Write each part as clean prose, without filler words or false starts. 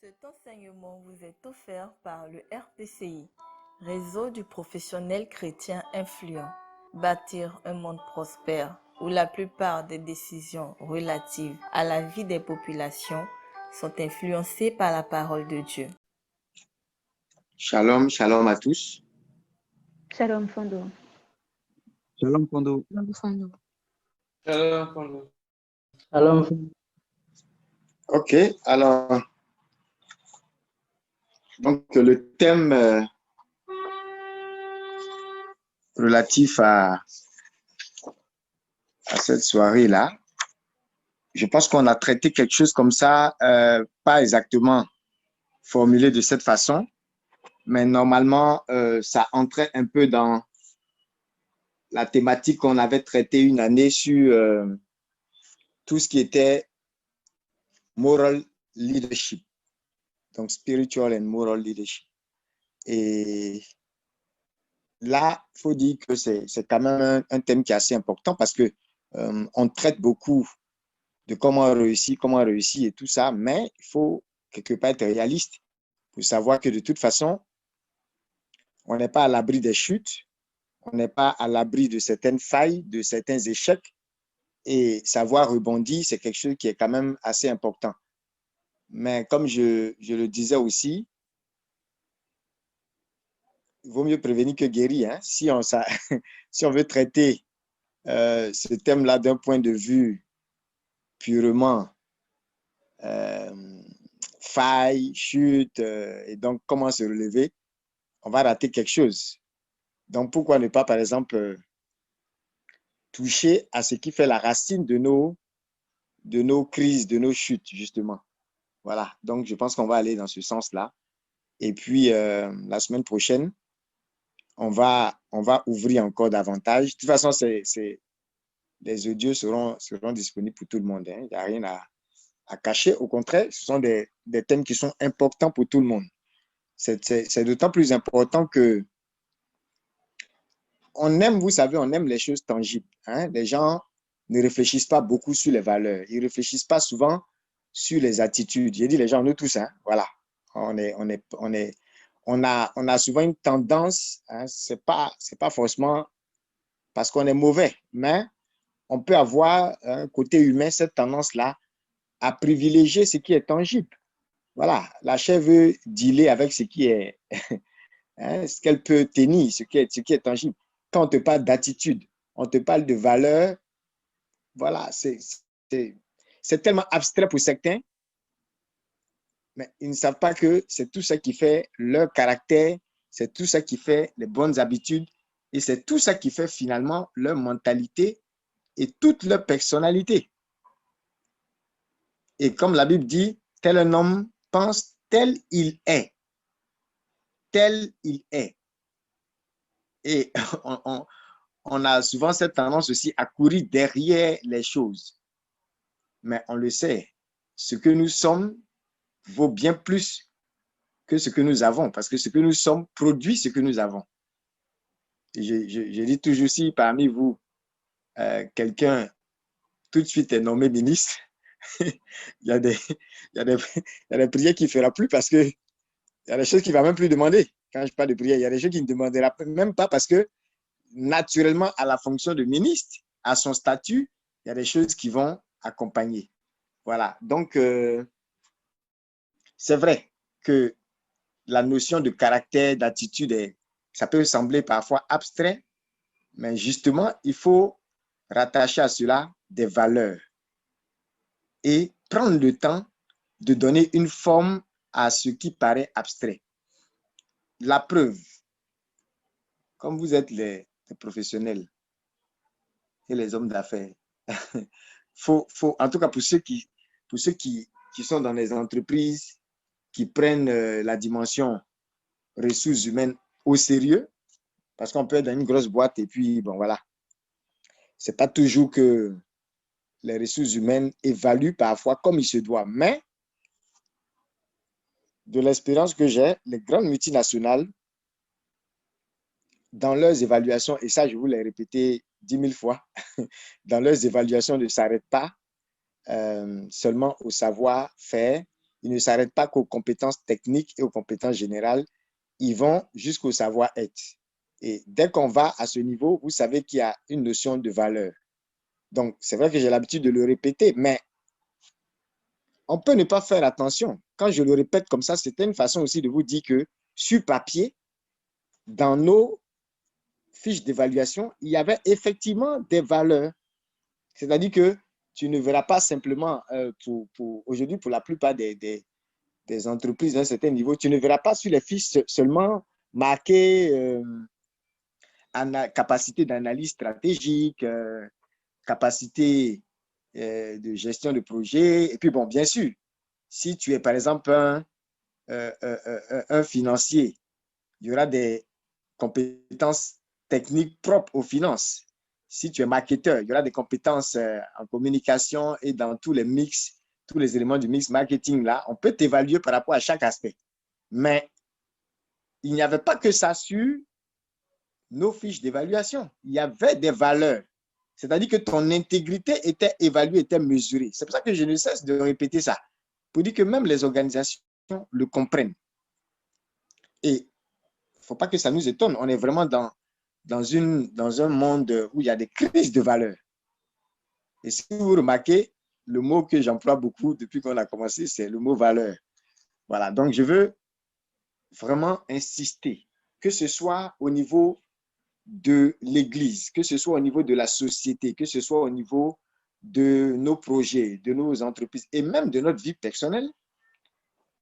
Cet enseignement vous est offert par le RPCI, Réseau du professionnel chrétien influent. Bâtir un monde prospère où la plupart des décisions relatives à la vie des populations sont influencées par la parole de Dieu. Shalom, shalom à tous. Shalom Fondo. Shalom Fondo. Shalom Fondo. Shalom Fondo. Shalom Fondo. Ok, alors, donc le thème relatif à cette soirée-là, je pense qu'on a traité quelque chose comme ça, pas exactement formulé de cette façon, mais normalement, ça entrait un peu dans la thématique qu'on avait traitée une année sur tout ce qui était moral leadership, donc spiritual and moral leadership. Et là, il faut dire que c'est quand même un thème qui est assez important parce que on traite beaucoup de comment réussir et tout ça, mais il faut quelque part être réaliste pour savoir que de toute façon, on n'est pas à l'abri des chutes, on n'est pas à l'abri de certaines failles, de certains échecs, et savoir rebondir, c'est quelque chose qui est quand même assez important. Mais comme je le disais aussi, il vaut mieux prévenir que guérir. Hein? Si on veut traiter ce thème-là d'un point de vue purement faille, chute, et donc comment se relever, on va rater quelque chose. Donc, pourquoi ne pas, par exemple, toucher à ce qui fait la racine de nos crises, de nos chutes, justement. Voilà, donc je pense qu'on va aller dans ce sens-là. Et puis, la semaine prochaine, on va ouvrir encore davantage. De toute façon, les audios seront disponibles pour tout le monde. Hein. Il n'y a rien à cacher. Au contraire, ce sont des thèmes qui sont importants pour tout le monde. C'est d'autant plus important que on aime, vous savez, on aime les choses tangibles. Hein? Les gens ne réfléchissent pas beaucoup sur les valeurs. Ils ne réfléchissent pas souvent sur les attitudes. J'ai dit les gens, nous tous, hein? Voilà. On a souvent une tendance, hein? C'est pas forcément parce qu'on est mauvais, mais on peut avoir un côté humain, cette tendance-là, à privilégier ce qui est tangible. Voilà, la chair veut dealer avec ce qui est, hein, ce qu'elle peut tenir, ce qui est tangible. Quand on te parle d'attitude, on te parle de valeur, voilà, c'est tellement abstrait pour certains, mais ils ne savent pas que c'est tout ça qui fait leur caractère, c'est tout ça qui fait les bonnes habitudes, et c'est tout ça qui fait finalement leur mentalité et toute leur personnalité. Et comme la Bible dit, tel un homme pense, tel il est. Tel il est. Et on a souvent cette tendance aussi à courir derrière les choses. Mais on le sait, ce que nous sommes vaut bien plus que ce que nous avons, parce que ce que nous sommes produit ce que nous avons. Je dis toujours, si parmi vous, quelqu'un tout de suite est nommé ministre, il y a des prières qu'il ne fera plus parce que il y a des choses qu'il ne va même plus demander. Quand je parle de prière, il y a des choses qu'il ne demandera même pas parce que naturellement, à la fonction de ministre, à son statut, il y a des choses qui vont accompagner. Voilà. Donc, c'est vrai que la notion de caractère, d'attitude, ça peut sembler parfois abstrait, mais justement, il faut rattacher à cela des valeurs et prendre le temps de donner une forme à ce qui paraît abstrait. La preuve, comme vous êtes les professionnels et les hommes d'affaires, faut, en tout cas pour ceux qui sont dans les entreprises, qui prennent la dimension ressources humaines au sérieux, parce qu'on peut être dans une grosse boîte et puis, bon, voilà. C'est pas toujours que les ressources humaines évaluent parfois comme il se doit, mais de l'expérience que j'ai, les grandes multinationales, dans leurs évaluations, et ça, je vous l'ai répété 10 000 fois, dans leurs évaluations ne s'arrêtent pas seulement au savoir-faire, ils ne s'arrêtent pas qu'aux compétences techniques et aux compétences générales, ils vont jusqu'au savoir-être. Et dès qu'on va à ce niveau, vous savez qu'il y a une notion de valeur. Donc, c'est vrai que j'ai l'habitude de le répéter, mais on peut ne pas faire attention. Quand je le répète comme ça, c'était une façon aussi de vous dire que sur papier, dans nos fiches d'évaluation, il y avait effectivement des valeurs. C'est-à-dire que tu ne verras pas simplement, aujourd'hui, pour la plupart des entreprises d'un certain niveau, tu ne verras pas sur les fiches seulement marqué capacité d'analyse stratégique, capacité de gestion de projet. Et puis, bon, bien sûr, si tu es, par exemple, un financier, il y aura des compétences techniques propres aux finances. Si tu es marketeur, il y aura des compétences en communication et dans tous les mix, tous les éléments du mix marketing là, on peut t'évaluer par rapport à chaque aspect. Mais il n'y avait pas que ça sur nos fiches d'évaluation. Il y avait des valeurs. C'est-à-dire que ton intégrité était évaluée, était mesurée. C'est pour ça que je ne cesse de répéter ça, pour dire que même les organisations le comprennent. Et il ne faut pas que ça nous étonne. On est vraiment dans un monde où il y a des crises de valeurs. Et si vous remarquez, le mot que j'emploie beaucoup depuis qu'on a commencé, c'est le mot valeur. Voilà, donc je veux vraiment insister, que ce soit au niveau de l'Église, que ce soit au niveau de la société, que ce soit au niveau de nos projets, de nos entreprises et même de notre vie personnelle,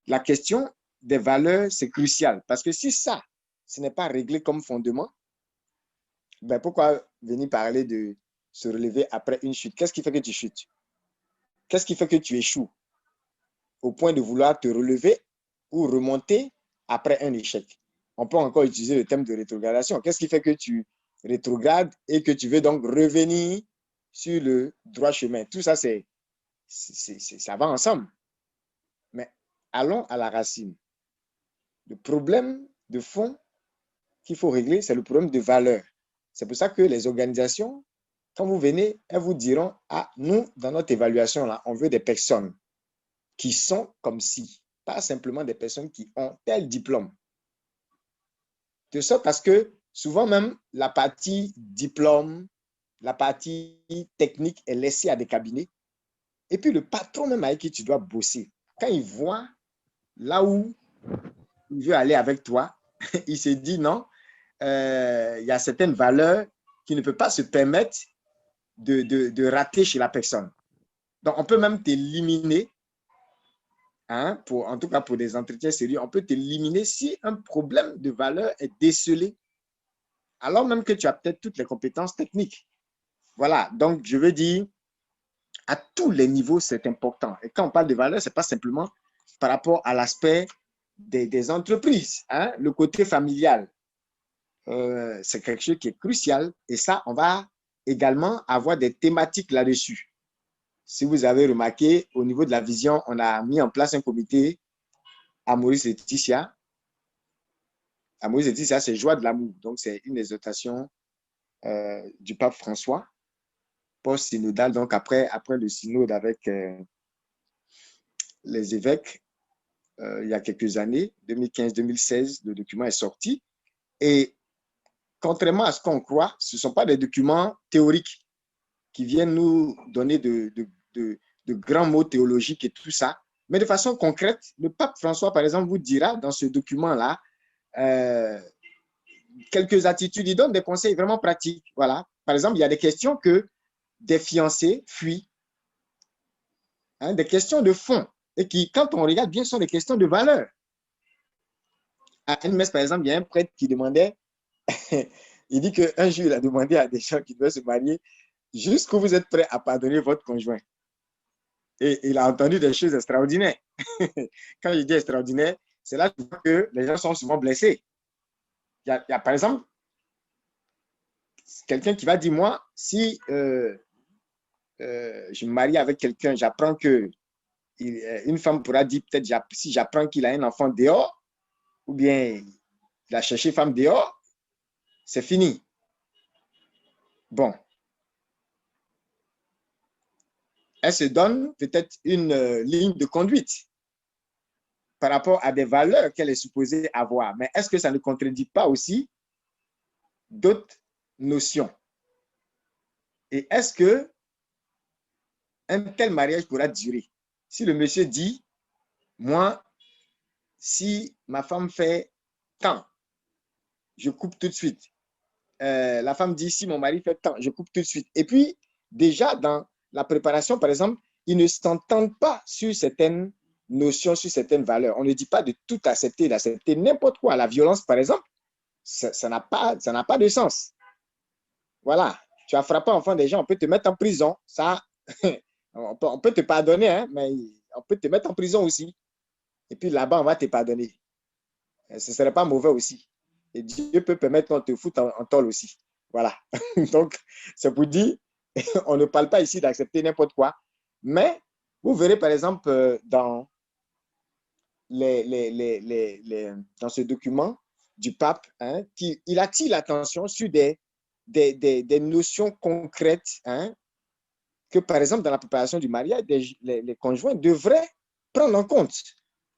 la question des valeurs, c'est crucial. Parce que si ça, ce n'est pas réglé comme fondement, ben pourquoi venir parler de se relever après une chute? Qu'est-ce qui fait que tu chutes? Qu'est-ce qui fait que tu échoues au point de vouloir te relever ou remonter après un échec? On peut encore utiliser le thème de rétrogradation. Qu'est-ce qui fait que tu rétrogrades et que tu veux donc revenir sur le droit chemin? Tout ça, ça va ensemble. Mais allons à la racine. Le problème de fond qu'il faut régler, c'est le problème de valeur. C'est pour ça que les organisations, quand vous venez, elles vous diront, ah, nous, dans notre évaluation, là, on veut des personnes qui sont comme si, pas simplement des personnes qui ont tel diplôme. De sorte parce que souvent même, la partie diplôme, la partie technique est laissée à des cabinets. Et puis le patron même avec qui tu dois bosser, quand il voit là où il veut aller avec toi, il se dit non, il y a certaines valeurs qu'il ne peut pas se permettre de rater chez la personne. Donc, on peut même t'éliminer, hein, en tout cas pour des entretiens sérieux, on peut t'éliminer si un problème de valeur est décelé, alors même que tu as peut-être toutes les compétences techniques. Voilà, donc je veux dire, à tous les niveaux, c'est important. Et quand on parle de valeur, ce n'est pas simplement par rapport à l'aspect des entreprises, hein, le côté familial. C'est quelque chose qui est crucial. Et ça, on va également avoir des thématiques là-dessus. Si vous avez remarqué, au niveau de la vision, on a mis en place un comité à Maurice Laetitia. À Maurice Laetitia, c'est Joie de l'amour. Donc, c'est une exhortation du pape François, post-synodal. Donc, après le synode avec les évêques, il y a quelques années, 2015-2016, le document est sorti. Et contrairement à ce qu'on croit, ce ne sont pas des documents théoriques qui viennent nous donner de grands mots théologiques et tout ça. Mais de façon concrète, le pape François, par exemple, vous dira dans ce document-là quelques attitudes. Il donne des conseils vraiment pratiques. Voilà. Par exemple, il y a des questions que des fiancés fuient, hein, des questions de fond, et qui, quand on regarde bien, sont des questions de valeur. À une messe, par exemple, il y a un prêtre qui demandait, il dit qu'un jour, il a demandé à des gens qui doivent se marier, jusqu'où vous êtes prêts à pardonner votre conjoint. Et il a entendu des choses extraordinaires. Quand je dis extraordinaire, c'est là que les gens sont souvent blessés. Il y a par exemple, quelqu'un qui va dire, moi, si je me marie avec quelqu'un, j'apprends que une femme pourra dire, peut-être, si j'apprends qu'il a un enfant dehors, ou bien il a cherché femme dehors, c'est fini. Bon. Elle se donne peut-être une ligne de conduite. par rapport à des valeurs qu'elle est supposée avoir. Mais est-ce que ça ne contredit pas aussi d'autres notions? Et est-ce que un tel mariage pourra durer? Si le monsieur dit, moi, si ma femme fait tant, je coupe tout de suite. La femme dit, si mon mari fait tant, je coupe tout de suite. Et puis, déjà, dans la préparation, par exemple, ils ne s'entendent pas sur certaines notions, sur certaines valeurs. On ne dit pas de tout accepter, d'accepter n'importe quoi. La violence, par exemple, ça n'a pas de sens. Voilà. Tu as frappé un enfant des gens, on peut te mettre en prison. Ça, on peut te pardonner, hein, mais on peut te mettre en prison aussi. Et puis là-bas, on va te pardonner. Ce ne serait pas mauvais aussi. Et Dieu peut permettre qu'on te foute en tôle aussi. Voilà. Donc, c'est pour dire, on ne parle pas ici d'accepter n'importe quoi. Mais vous verrez, par exemple, dans dans ce document du pape, hein, il attire l'attention sur des notions concrètes, hein, que, par exemple, dans la préparation du mariage, les conjoints devraient prendre en compte,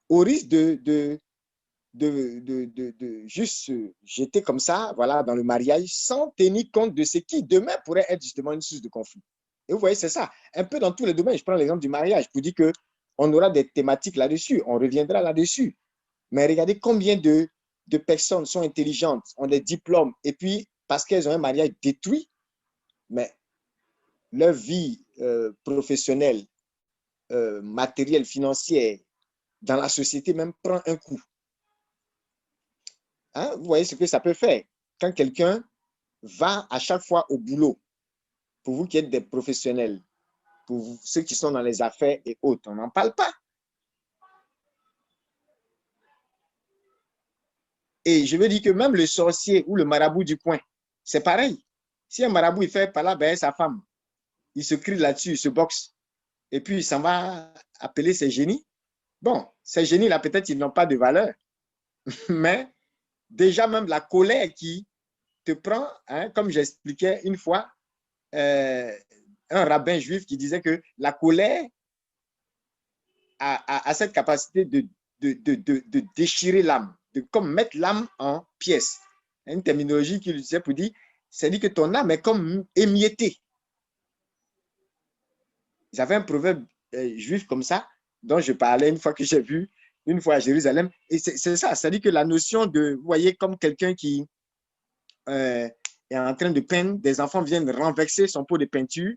au risque de juste se jeter comme ça, voilà, dans le mariage, sans tenir compte de ce qui demain pourrait être justement une source de conflit. Et vous voyez, c'est ça. Un peu dans tous les domaines. Je prends l'exemple du mariage pour dire qu'on aura des thématiques là-dessus. On reviendra là-dessus. Mais regardez combien de personnes sont intelligentes, ont des diplômes, et puis, parce qu'elles ont un mariage détruit, mais leur vie professionnelle, matérielle, financière, dans la société même, prend un coup. Hein? Vous voyez ce que ça peut faire. Quand quelqu'un va à chaque fois au boulot, pour vous qui êtes des professionnels, pour vous, ceux qui sont dans les affaires et autres, on n'en parle pas. Et je veux dire que même le sorcier ou le marabout du coin, c'est pareil. Si un marabout, il fait par là, ben, sa femme, il se crie là-dessus, il se boxe, et puis il s'en va appeler ses génies. Bon, ces génies-là, peut-être, ils n'ont pas de valeur, mais déjà même la colère qui te prend, hein, comme j'expliquais une fois, un rabbin juif qui disait que la colère a cette capacité de déchirer l'âme, de comme mettre l'âme en pièces. Une terminologie qu'il utilisait pour dire, c'est dit que ton âme est comme émiettée. J'avais un proverbe juif comme ça, dont je parlais une fois que j'ai vu, une fois à Jérusalem, et c'est ça, c'est-à-dire que la notion de, vous voyez, comme quelqu'un qui est en train de peindre, des enfants viennent renverser son pot de peinture,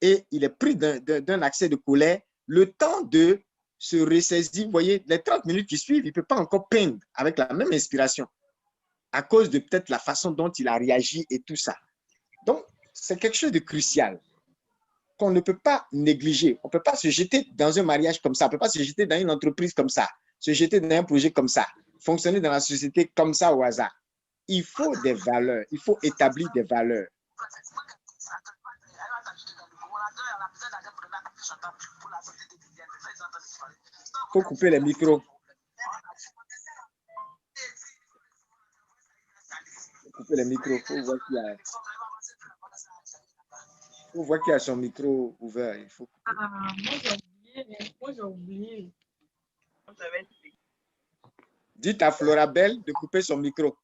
et il est pris d'un accès de colère, le temps de se ressaisir, vous voyez, les 30 minutes qui suivent, il ne peut pas encore peindre avec la même inspiration, à cause de peut-être la façon dont il a réagi et tout ça. Donc, c'est quelque chose de crucial qu'on ne peut pas négliger. On ne peut pas se jeter dans un mariage comme ça, on ne peut pas se jeter dans une entreprise comme ça, se jeter dans un projet comme ça, fonctionner dans la société comme ça au hasard. Il faut des valeurs, il faut établir des valeurs. Il faut couper les micros. Couper les micros, faut voir qu'il y a son micro ouvert. Il faut couper. Moi, j'ai oublié. Dites à Florabelle de couper son micro.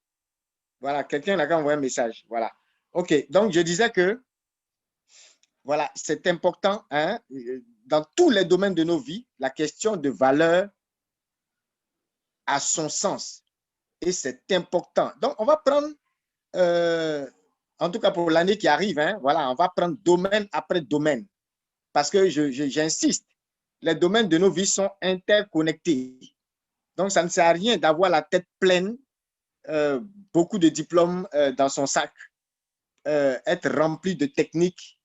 Voilà, quelqu'un n'a qu'à envoyer un message. Voilà. OK, donc je disais que voilà, c'est important, hein, dans tous les domaines de nos vies, la question de valeur a son sens. Et c'est important. Donc, on va prendre, en tout cas pour l'année qui arrive, hein, voilà, on va prendre domaine après domaine. Parce que j'insiste, les domaines de nos vies sont interconnectés. Donc, ça ne sert à rien d'avoir la tête pleine, beaucoup de diplômes dans son sac, être rempli de techniques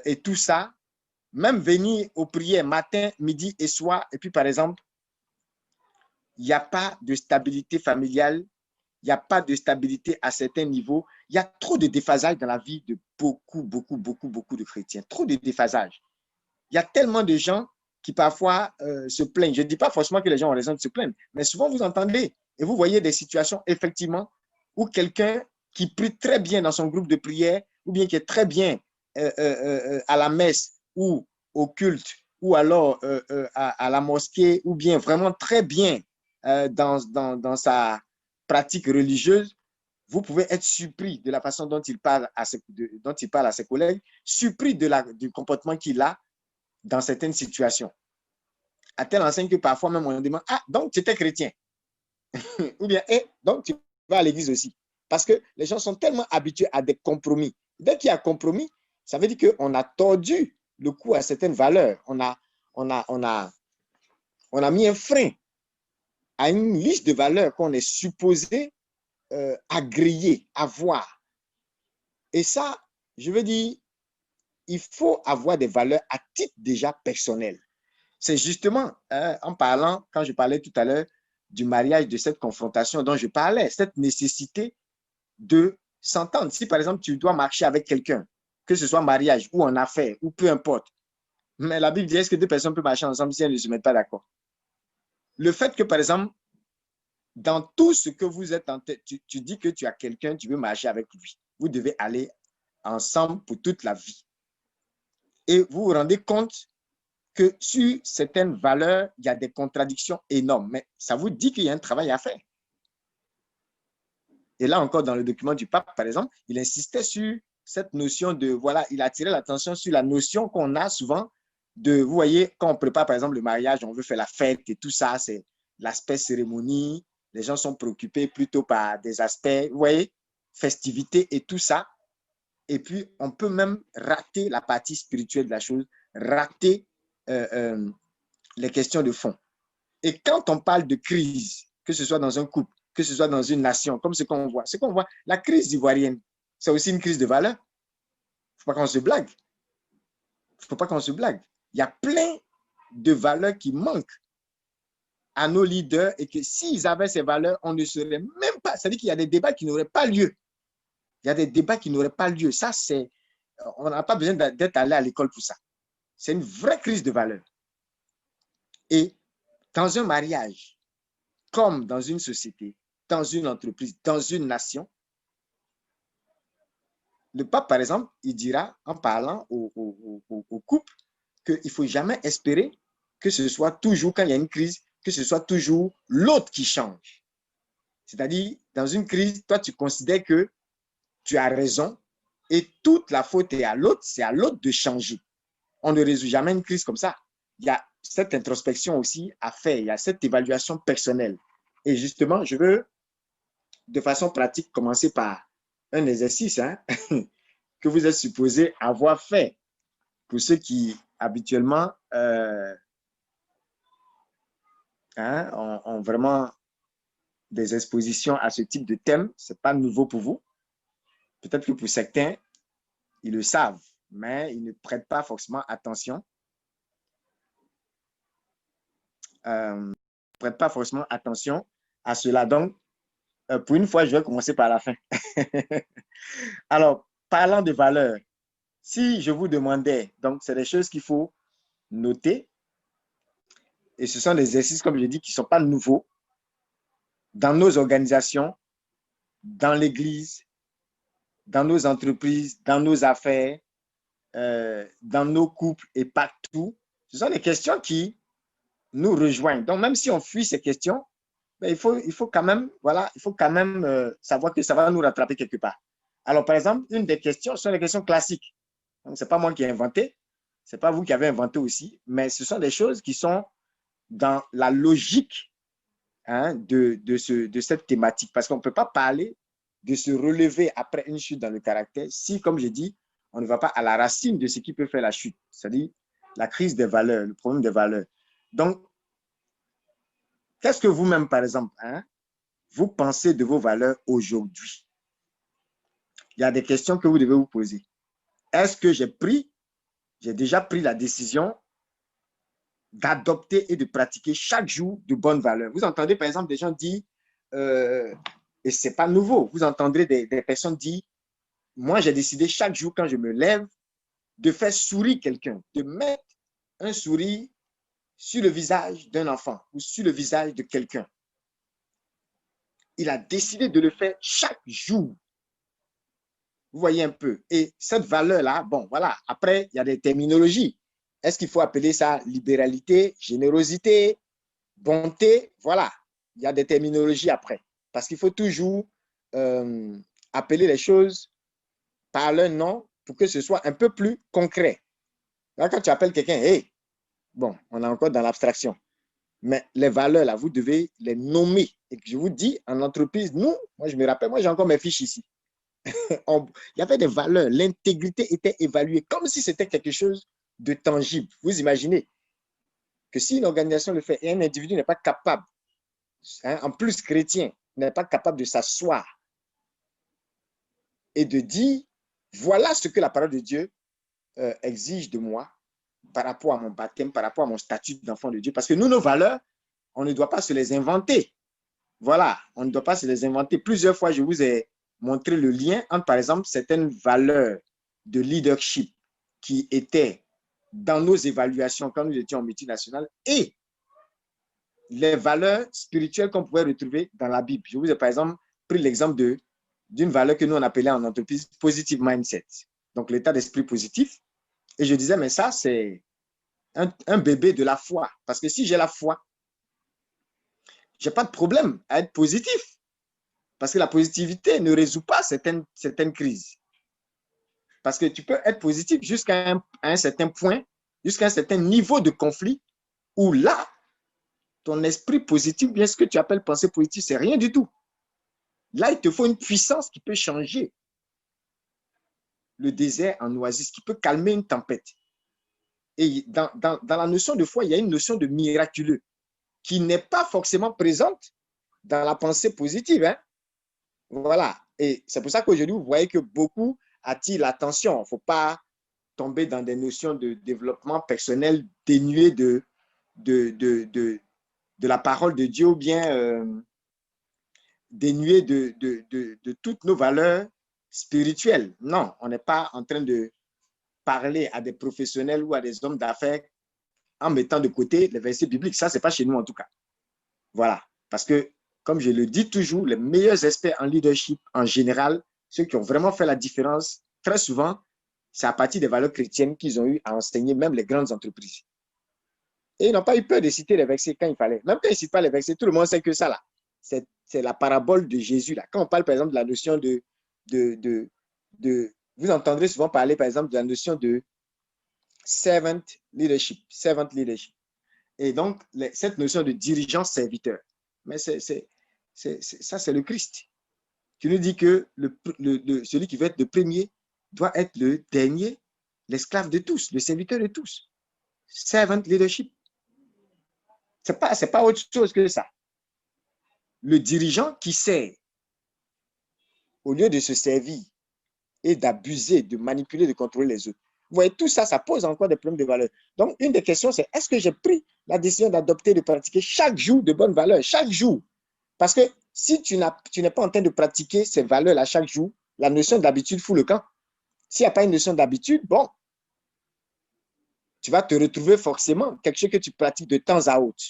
et tout ça, même venir aux prières matin, midi et soir, et puis par exemple, il n'y a pas de stabilité familiale, il n'y a pas de stabilité à certains niveaux, il y a trop de déphasage dans la vie de beaucoup de chrétiens, trop de déphasage. Il y a tellement de gens qui parfois se plaignent. Je ne dis pas forcément que les gens ont raison de se plaindre, mais souvent vous entendez et vous voyez des situations effectivement où quelqu'un qui prie très bien dans son groupe de prière ou bien qui est très bien à la messe ou au culte ou alors à la mosquée, ou bien vraiment très bien dans sa pratique religieuse, vous pouvez être surpris de la façon dont il parle à ses collègues, surpris du comportement qu'il a dans certaines situations. À telle enseigne que parfois même on demande, ah, donc tu étais chrétien. Ou bien, donc tu vas à l'église aussi. Parce que les gens sont tellement habitués à des compromis. Dès qu'il y a compromis, ça veut dire qu'on a tordu le cou à certaines valeurs. On a mis un frein à une liste de valeurs qu'on est supposé agréer, avoir. Et ça, je veux dire, il faut avoir des valeurs à titre déjà personnel. C'est justement en parlant, quand je parlais tout à l'heure du mariage, de cette confrontation dont je parlais, cette nécessité de s'entendre. Si par exemple tu dois marcher avec quelqu'un, que ce soit mariage ou en affaires ou peu importe, mais la Bible dit est-ce que deux personnes peuvent marcher ensemble si elles ne se mettent pas d'accord? Le fait que par exemple, dans tout ce que vous êtes en tête, tu dis que tu as quelqu'un, tu veux marcher avec lui. Vous devez aller ensemble pour toute la vie. Et vous vous rendez compte que sur certaines valeurs, il y a des contradictions énormes. Mais ça vous dit qu'il y a un travail à faire. Et là encore, dans le document du pape, par exemple, il insistait sur cette notion de, voilà, il attirait l'attention sur la notion qu'on a souvent de, vous voyez, quand on prépare par exemple le mariage, on veut faire la fête et tout ça, c'est l'aspect cérémonie, les gens sont préoccupés plutôt par des aspects, vous voyez, festivités et tout ça. Et puis, on peut même rater la partie spirituelle de la chose, rater les questions de fond. Et quand on parle de crise, que ce soit dans un couple, que ce soit dans une nation, comme ce qu'on voit, la crise ivoirienne, c'est aussi une crise de valeur. Il ne faut pas qu'on se blague. Il ne faut pas qu'on se blague. Il y a plein de valeurs qui manquent à nos leaders et que s'ils avaient ces valeurs, on ne serait même pas. C'est-à-dire qu'il y a des débats qui n'auraient pas lieu. Il y a des débats qui n'auraient pas lieu. Ça, c'est. On n'a pas besoin d'être allé à l'école pour ça. C'est une vraie crise de valeurs. Et dans un mariage, comme dans une société, dans une entreprise, dans une nation, le pape, par exemple, il dira, en parlant au couple, qu'il ne faut jamais espérer que ce soit toujours, quand il y a une crise, que ce soit toujours l'autre qui change. C'est-à-dire, dans une crise, toi, tu considères que tu as raison et toute la faute est à l'autre, c'est à l'autre de changer. On ne résout jamais une crise comme ça. Il y a cette introspection aussi à faire, il y a cette évaluation personnelle. Et justement, je veux, de façon pratique, commencer par un exercice que vous êtes supposé avoir fait. Pour ceux qui, habituellement, ont vraiment des expositions à ce type de thème. Ce n'est pas nouveau pour vous. Peut-être que pour certains, ils le savent, mais ils ne prêtent pas forcément attention. Ne prêtent pas forcément attention à cela. Donc, pour une fois, je vais commencer par la fin. Alors, parlant de valeurs, si je vous demandais, donc c'est des choses qu'il faut noter, et ce sont des exercices, comme je dis, qui ne sont pas nouveaux dans nos organisations, dans l'Église, dans nos entreprises, dans nos affaires, dans nos couples et partout. Ce sont des questions qui nous rejoignent. Donc, même si on fuit ces questions, ben, il faut quand même, voilà, il faut quand même savoir que ça va nous rattraper quelque part. Alors, par exemple, une des questions sont les questions classiques. Donc, ce n'est pas moi qui ai inventé, ce n'est pas vous qui avez inventé aussi, mais ce sont des choses qui sont dans la logique de cette thématique. Parce qu'on ne peut pas parler de se relever après une chute dans le caractère si, comme je dis, on ne va pas à la racine de ce qui peut faire la chute, c'est-à-dire la crise des valeurs, le problème des valeurs. Donc, qu'est-ce que vous-même, par exemple, vous pensez de vos valeurs aujourd'hui? Il y a des questions que vous devez vous poser. Est-ce que j'ai déjà pris la décision d'adopter et de pratiquer chaque jour de bonnes valeurs? Vous entendez, par exemple, des gens dire, et ce n'est pas nouveau, vous entendrez des personnes dire, moi, j'ai décidé chaque jour, quand je me lève, de faire sourire quelqu'un, de mettre un sourire sur le visage d'un enfant ou sur le visage de quelqu'un. Il a décidé de le faire chaque jour. Vous voyez un peu. Et cette valeur-là, bon, voilà, après, il y a des terminologies. Est-ce qu'il faut appeler ça libéralité, générosité, bonté? Voilà, il y a des terminologies après. Parce qu'il faut toujours appeler les choses par leur nom pour que ce soit un peu plus concret. Là, quand tu appelles quelqu'un, hey, bon, on est encore dans l'abstraction. Mais les valeurs, là, vous devez les nommer. Et je vous dis, en entreprise, nous, moi, je me rappelle, moi, j'ai encore mes fiches ici. Il y avait des valeurs. L'intégrité était évaluée comme si c'était quelque chose de tangible. Vous imaginez que si une organisation le fait et un individu n'est pas capable, hein, en plus chrétien, n'est pas capable de s'asseoir et de dire, voilà ce que la parole de Dieu exige de moi par rapport à mon baptême, par rapport à mon statut d'enfant de Dieu. Parce que nous, nos valeurs, on ne doit pas se les inventer. Voilà, on ne doit pas se les inventer. Plusieurs fois, je vous ai montré le lien entre, par exemple, certaines valeurs de leadership qui étaient dans nos évaluations quand nous étions en multinationale et les valeurs spirituelles qu'on pouvait retrouver dans la Bible. Je vous ai, par exemple, pris l'exemple d'une valeur que nous, on appelait en entreprise positive mindset. Donc, l'état d'esprit positif. Et je disais, mais ça, c'est un bébé de la foi. Parce que si j'ai la foi, je n'ai pas de problème à être positif. Parce que la positivité ne résout pas certaines crises. Parce que tu peux être positif jusqu'à un certain point, jusqu'à un certain niveau de conflit, où là, ton esprit positif, bien ce que tu appelles pensée positive, c'est rien du tout. Là, il te faut une puissance qui peut changer le désert en oasis, qui peut calmer une tempête. Et dans la notion de foi, il y a une notion de miraculeux qui n'est pas forcément présente dans la pensée positive. Hein? Voilà. Et c'est pour ça qu'aujourd'hui, vous voyez que beaucoup attirent l'attention. Il ne faut pas tomber dans des notions de développement personnel dénuées de la parole de Dieu ou bien dénuées de toutes nos valeurs spirituelles. Non, on n'est pas en train de parler à des professionnels ou à des hommes d'affaires en mettant de côté les versets bibliques. Ça, ce n'est pas chez nous en tout cas. Voilà. Parce que, comme je le dis toujours, les meilleurs experts en leadership en général, ceux qui ont vraiment fait la différence, très souvent, c'est à partir des valeurs chrétiennes qu'ils ont eu à enseigner même les grandes entreprises. Et ils n'ont pas eu peur de citer les versets quand il fallait. Même quand ils ne citent pas les versets, tout le monde sait que ça, là, c'est la parabole de Jésus. Là. Quand on parle, par exemple, de la notion de vous entendrez souvent parler, par exemple, de la notion de servant leadership. Et donc, cette notion de dirigeant-serviteur. Mais ça, c'est le Christ qui nous dit que celui qui veut être le premier doit être le dernier, l'esclave de tous, le serviteur de tous. Servant leadership. Ce n'est pas autre chose que ça. Le dirigeant qui sert, au lieu de se servir et d'abuser, de manipuler, de contrôler les autres. Vous voyez, tout ça, ça pose encore des problèmes de valeur. Donc, une des questions, c'est est-ce que j'ai pris la décision d'adopter, de pratiquer chaque jour de bonnes valeurs, chaque jour? Parce que si tu n'es pas en train de pratiquer ces valeurs-là chaque jour, la notion d'habitude fout le camp. S'il n'y a pas une notion d'habitude, bon, tu vas te retrouver forcément quelque chose que tu pratiques de temps à autre.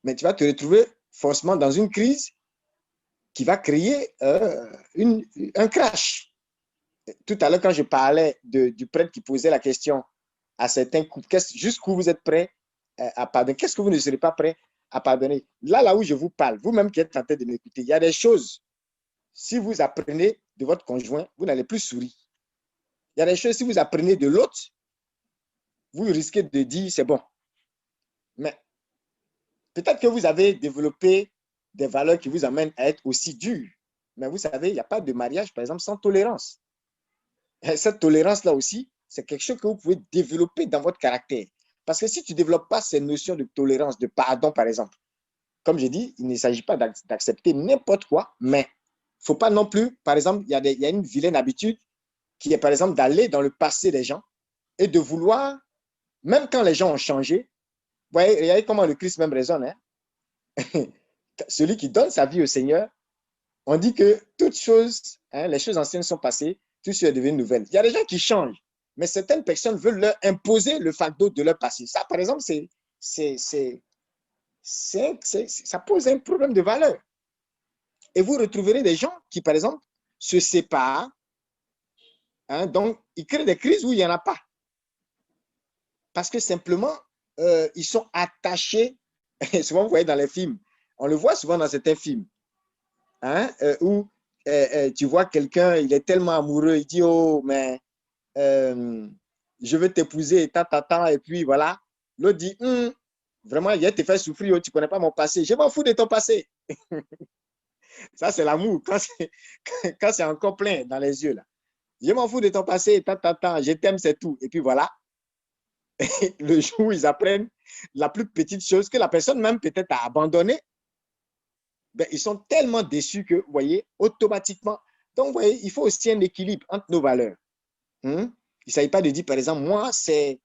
Mais tu vas te retrouver forcément dans une crise qui va créer un crash. Tout à l'heure, quand je parlais du prêtre qui posait la question à certains couples, jusqu'où vous êtes prêts à pardonner, qu'est-ce que vous ne serez pas prêts à pardonner? Là où je vous parle, vous-même qui êtes en train de m'écouter, il y a des choses, si vous apprenez de votre conjoint, vous n'allez plus sourire. Il y a des choses, si vous apprenez de l'autre, vous risquez de dire c'est bon. Mais peut-être que vous avez développé des valeurs qui vous amènent à être aussi dur. Mais vous savez, il n'y a pas de mariage, par exemple, sans tolérance. Et cette tolérance-là aussi, c'est quelque chose que vous pouvez développer dans votre caractère. Parce que si tu ne développes pas ces notions de tolérance, de pardon, par exemple, comme je dis, il ne s'agit pas d'accepter n'importe quoi, mais il ne faut pas non plus, par exemple, il y a une vilaine habitude qui est, par exemple, d'aller dans le passé des gens et de vouloir, même quand les gens ont changé, vous voyez, regardez comment le Christ même raisonne. Hein? Celui qui donne sa vie au Seigneur, on dit que toutes choses, hein, les choses anciennes sont passées, tout ce est devenu nouvelle. Il y a des gens qui changent, mais certaines personnes veulent leur imposer le fardeau de leur passé. Ça, par exemple, ça pose un problème de valeur. Et vous retrouverez des gens qui, par exemple, se séparent Hein? Donc, ils créent des crises où il n'y en a pas. Parce que simplement, ils sont attachés. Souvent, vous voyez dans les films, on le voit souvent dans certains films, hein, où tu vois quelqu'un, il est tellement amoureux, il dit, oh, mais je veux t'épouser, et puis voilà. L'autre dit, vraiment, il te fait souffrir, tu ne connais pas mon passé. Je m'en fous de ton passé. Ça, c'est l'amour. Quand c'est encore plein dans les yeux, là. Je m'en fous de ton passé, je t'aime, c'est tout. Et puis voilà, le jour où ils apprennent la plus petite chose que la personne même peut-être a abandonné, ben, ils sont tellement déçus que, vous voyez, automatiquement. Donc, vous voyez, il faut aussi un équilibre entre nos valeurs. Il ne s'agit pas de dire, par exemple, moi, je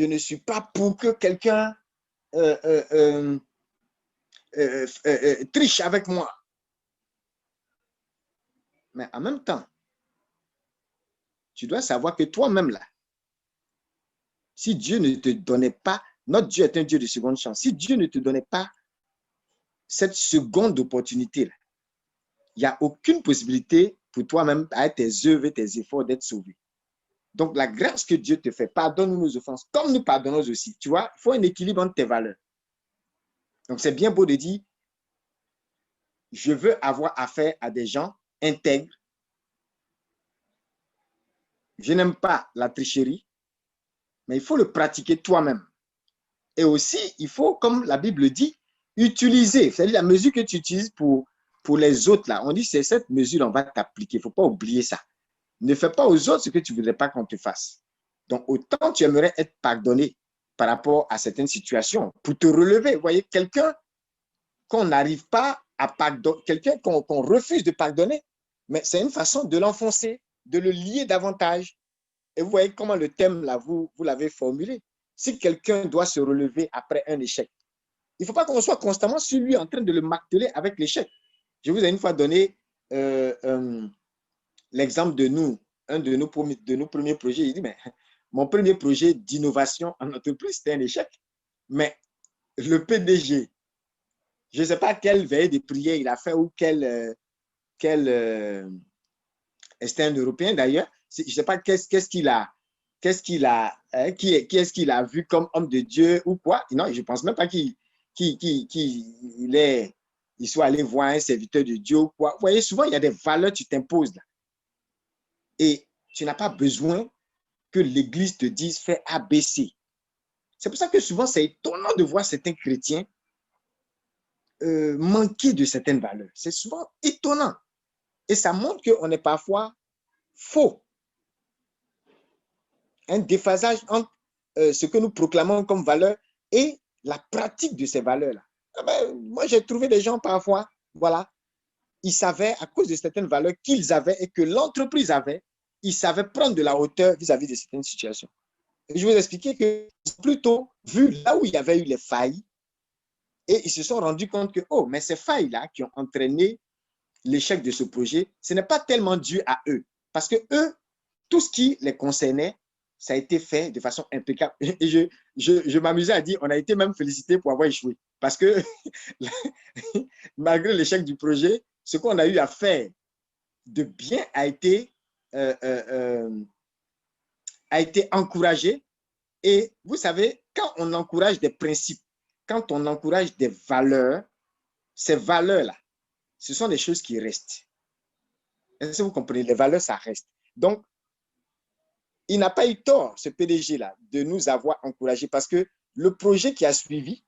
ne suis pas pour que quelqu'un triche avec moi. Mais en même temps, tu dois savoir que toi-même, là, si Dieu ne te donnait pas, notre Dieu est un Dieu de seconde chance, si Dieu ne te donnait pas cette seconde opportunité-là, il n'y a aucune possibilité pour toi-même, avec tes œuvres et tes efforts, d'être sauvé. Donc, la grâce que Dieu te fait, pardonne-nous nos offenses, comme nous pardonnons aussi. Tu vois, il faut un équilibre entre tes valeurs. Donc, c'est bien beau de dire, je veux avoir affaire à des gens intègres. Je n'aime pas la tricherie, mais il faut le pratiquer toi-même. Et aussi, il faut, comme la Bible dit, utiliser. C'est-à-dire la mesure que tu utilises pour les autres, là. On dit, c'est cette mesure, on va t'appliquer. Il ne faut pas oublier ça. Ne fais pas aux autres ce que tu ne voudrais pas qu'on te fasse. Donc, autant tu aimerais être pardonné par rapport à certaines situations pour te relever. Vous voyez, quelqu'un qu'on n'arrive pas à pardonner, quelqu'un qu'on refuse de pardonner, mais c'est une façon de l'enfoncer, de le lier davantage. Et vous voyez comment le thème, là, vous l'avez formulé. Si quelqu'un doit se relever après un échec, il ne faut pas qu'on soit constamment sur lui en train de le marteler avec l'échec. Je vous ai une fois donné l'exemple de nous, un de nos premiers projets. Il dit, mais mon premier projet d'innovation en entreprise, c'était un échec. Mais le PDG, je ne sais pas quelle veille de prière il a fait ou c'était un Européen d'ailleurs. Je ne sais pas qui est-ce qu'il a vu comme homme de Dieu ou quoi. Non, je ne pense même pas qu'il soit allé voir un serviteur de Dieu ou quoi. Vous voyez, souvent, il y a des valeurs que tu t'imposes là. Et tu n'as pas besoin que l'Église te dise fais ABC. C'est pour ça que souvent, c'est étonnant de voir certains chrétiens manquer de certaines valeurs. C'est souvent étonnant. Et ça montre qu'on est parfois faux. Un déphasage entre ce que nous proclamons comme valeur et la pratique de ces valeurs-là. Moi, j'ai trouvé des gens parfois, voilà, ils savaient, à cause de certaines valeurs qu'ils avaient et que l'entreprise avait, ils savaient prendre de la hauteur vis-à-vis de certaines situations. Et je vous expliquais que plutôt vu là où il y avait eu les failles, et ils se sont rendus compte que, oh, mais ces failles-là qui ont entraîné l'échec de ce projet, ce n'est pas tellement dû à eux. Parce que eux, tout ce qui les concernait, ça a été fait de façon impeccable. Et je m'amusais à dire, on a été même félicité pour avoir échoué. Parce que malgré l'échec du projet, ce qu'on a eu à faire de bien a été encouragé. Et vous savez, quand on encourage des principes, quand on encourage des valeurs, ces valeurs-là, ce sont des choses qui restent. Est-ce que vous comprenez? Les valeurs, ça reste. Donc, il n'a pas eu tort, ce PDG-là, de nous avoir encouragés parce que le projet qui a suivi,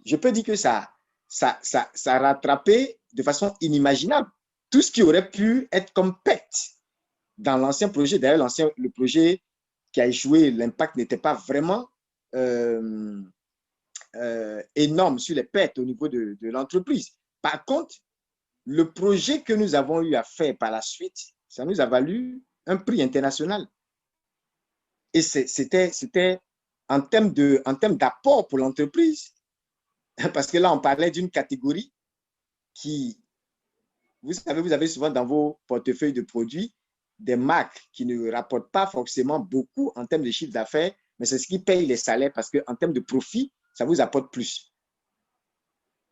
je peux dire que ça a rattrapé de façon inimaginable tout ce qui aurait pu être comme perte dans l'ancien projet. D'ailleurs, le projet qui a échoué, l'impact n'était pas vraiment énorme sur les pertes au niveau de l'entreprise. Par contre, le projet que nous avons eu à faire par la suite, ça nous a valu un prix international. Et c'était en termes d'apport pour l'entreprise, parce que là, on parlait d'une catégorie qui, vous savez, vous avez souvent dans vos portefeuilles de produits des marques qui ne rapportent pas forcément beaucoup en termes de chiffre d'affaires, mais c'est ce qui paye les salaires parce qu'en termes de profit, ça vous apporte plus.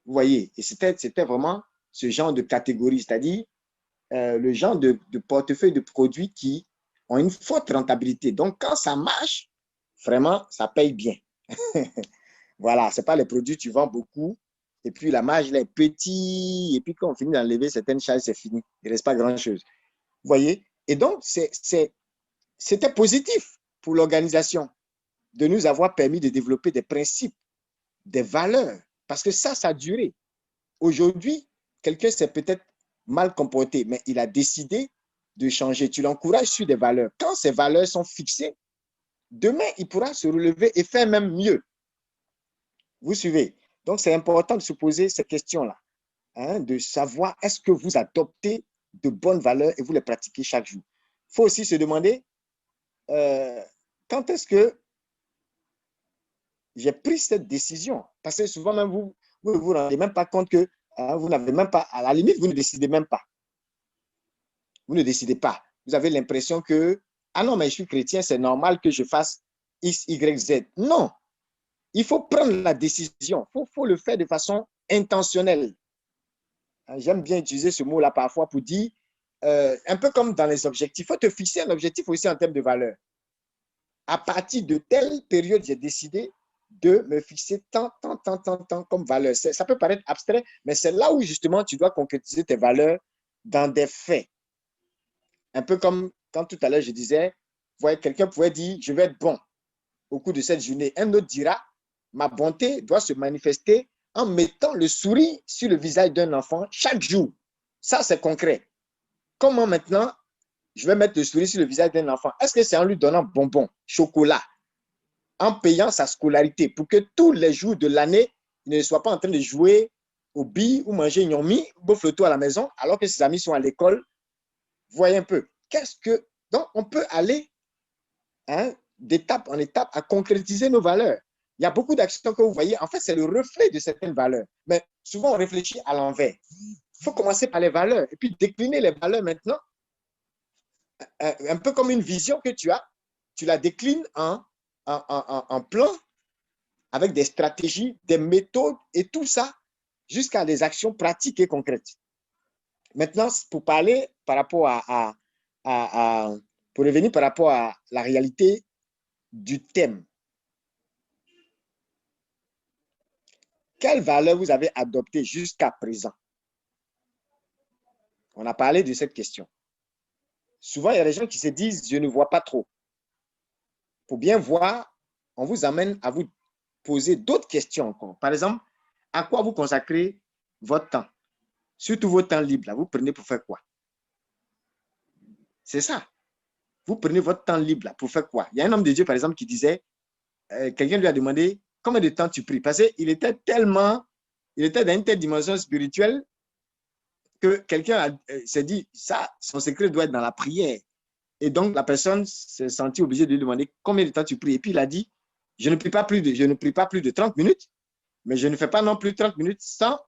Vous voyez, et c'était vraiment ce genre de catégorie, c'est-à-dire le genre de portefeuille de produits qui ont une forte rentabilité. Donc, quand ça marche, vraiment, ça paye bien. Voilà, ce n'est pas les produits que tu vends beaucoup, et puis la marge là, est petite, et puis quand on finit d'enlever certaines charges, c'est fini. Il ne reste pas grand-chose. Vous voyez? Et donc, c'était positif pour l'organisation de nous avoir permis de développer des principes, des valeurs, parce que ça a duré. Aujourd'hui, quelqu'un s'est peut-être mal comporté, mais il a décidé de changer. Tu l'encourages sur des valeurs. Quand ces valeurs sont fixées, demain, il pourra se relever et faire même mieux. Vous suivez? Donc, c'est important de se poser ces questions-là, hein, de savoir est-ce que vous adoptez de bonnes valeurs et vous les pratiquez chaque jour. Il faut aussi se demander quand est-ce que j'ai pris cette décision? Parce que souvent, même vous ne vous rendez même pas compte que vous n'avez même pas, à la limite, vous ne décidez même pas. Vous ne décidez pas. Vous avez l'impression que, ah non, mais je suis chrétien, c'est normal que je fasse X, Y, Z. Non, il faut prendre la décision. Il faut le faire de façon intentionnelle. J'aime bien utiliser ce mot-là parfois pour dire, un peu comme dans les objectifs, il faut te fixer un objectif aussi en termes de valeur. À partir de telle période, j'ai décidé de me fixer tant comme valeur. Ça peut paraître abstrait, mais c'est là où justement tu dois concrétiser tes valeurs dans des faits. Un peu comme quand tout à l'heure je disais, quelqu'un pouvait dire, je vais être bon au cours de cette journée. Un autre dira, ma bonté doit se manifester en mettant le sourire sur le visage d'un enfant chaque jour. Ça, c'est concret. Comment maintenant je vais mettre le sourire sur le visage d'un enfant? Est-ce que c'est en lui donnant bonbons, chocolat, en payant sa scolarité pour que tous les jours de l'année, il ne soit pas en train de jouer au billes ou manger gnomi, bouffe-le-tout à la maison, alors que ses amis sont à l'école? Voyez un peu. Donc, on peut aller d'étape en étape à concrétiser nos valeurs. Il y a beaucoup d'actions que vous voyez. En fait, c'est le reflet de certaines valeurs. Mais souvent, on réfléchit à l'envers. Il faut commencer par les valeurs et puis décliner les valeurs maintenant. Un peu comme une vision que tu as, tu la déclines en plan avec des stratégies, des méthodes et tout ça jusqu'à des actions pratiques et concrètes. Maintenant, pour parler par rapport pour revenir par rapport à la réalité du thème, quelle valeur vous avez adoptée jusqu'à présent? On a parlé de cette question. Souvent, il y a des gens qui se disent, je ne vois pas trop. Pour bien voir, on vous amène à vous poser d'autres questions encore. Par exemple, à quoi vous consacrez votre temps? Surtout vos temps libres, là, vous prenez pour faire quoi? C'est ça. Vous prenez votre temps libre là, pour faire quoi? Il y a un homme de Dieu, par exemple, qui disait, quelqu'un lui a demandé, combien de temps tu pries? Parce qu'il était dans une telle dimension spirituelle que quelqu'un s'est dit, ça, son secret doit être dans la prière. Et donc, la personne s'est sentie obligée de lui demander combien de temps tu pries. Et puis, il a dit, je ne prie pas plus de 30 minutes, mais je ne fais pas non plus 30 minutes sans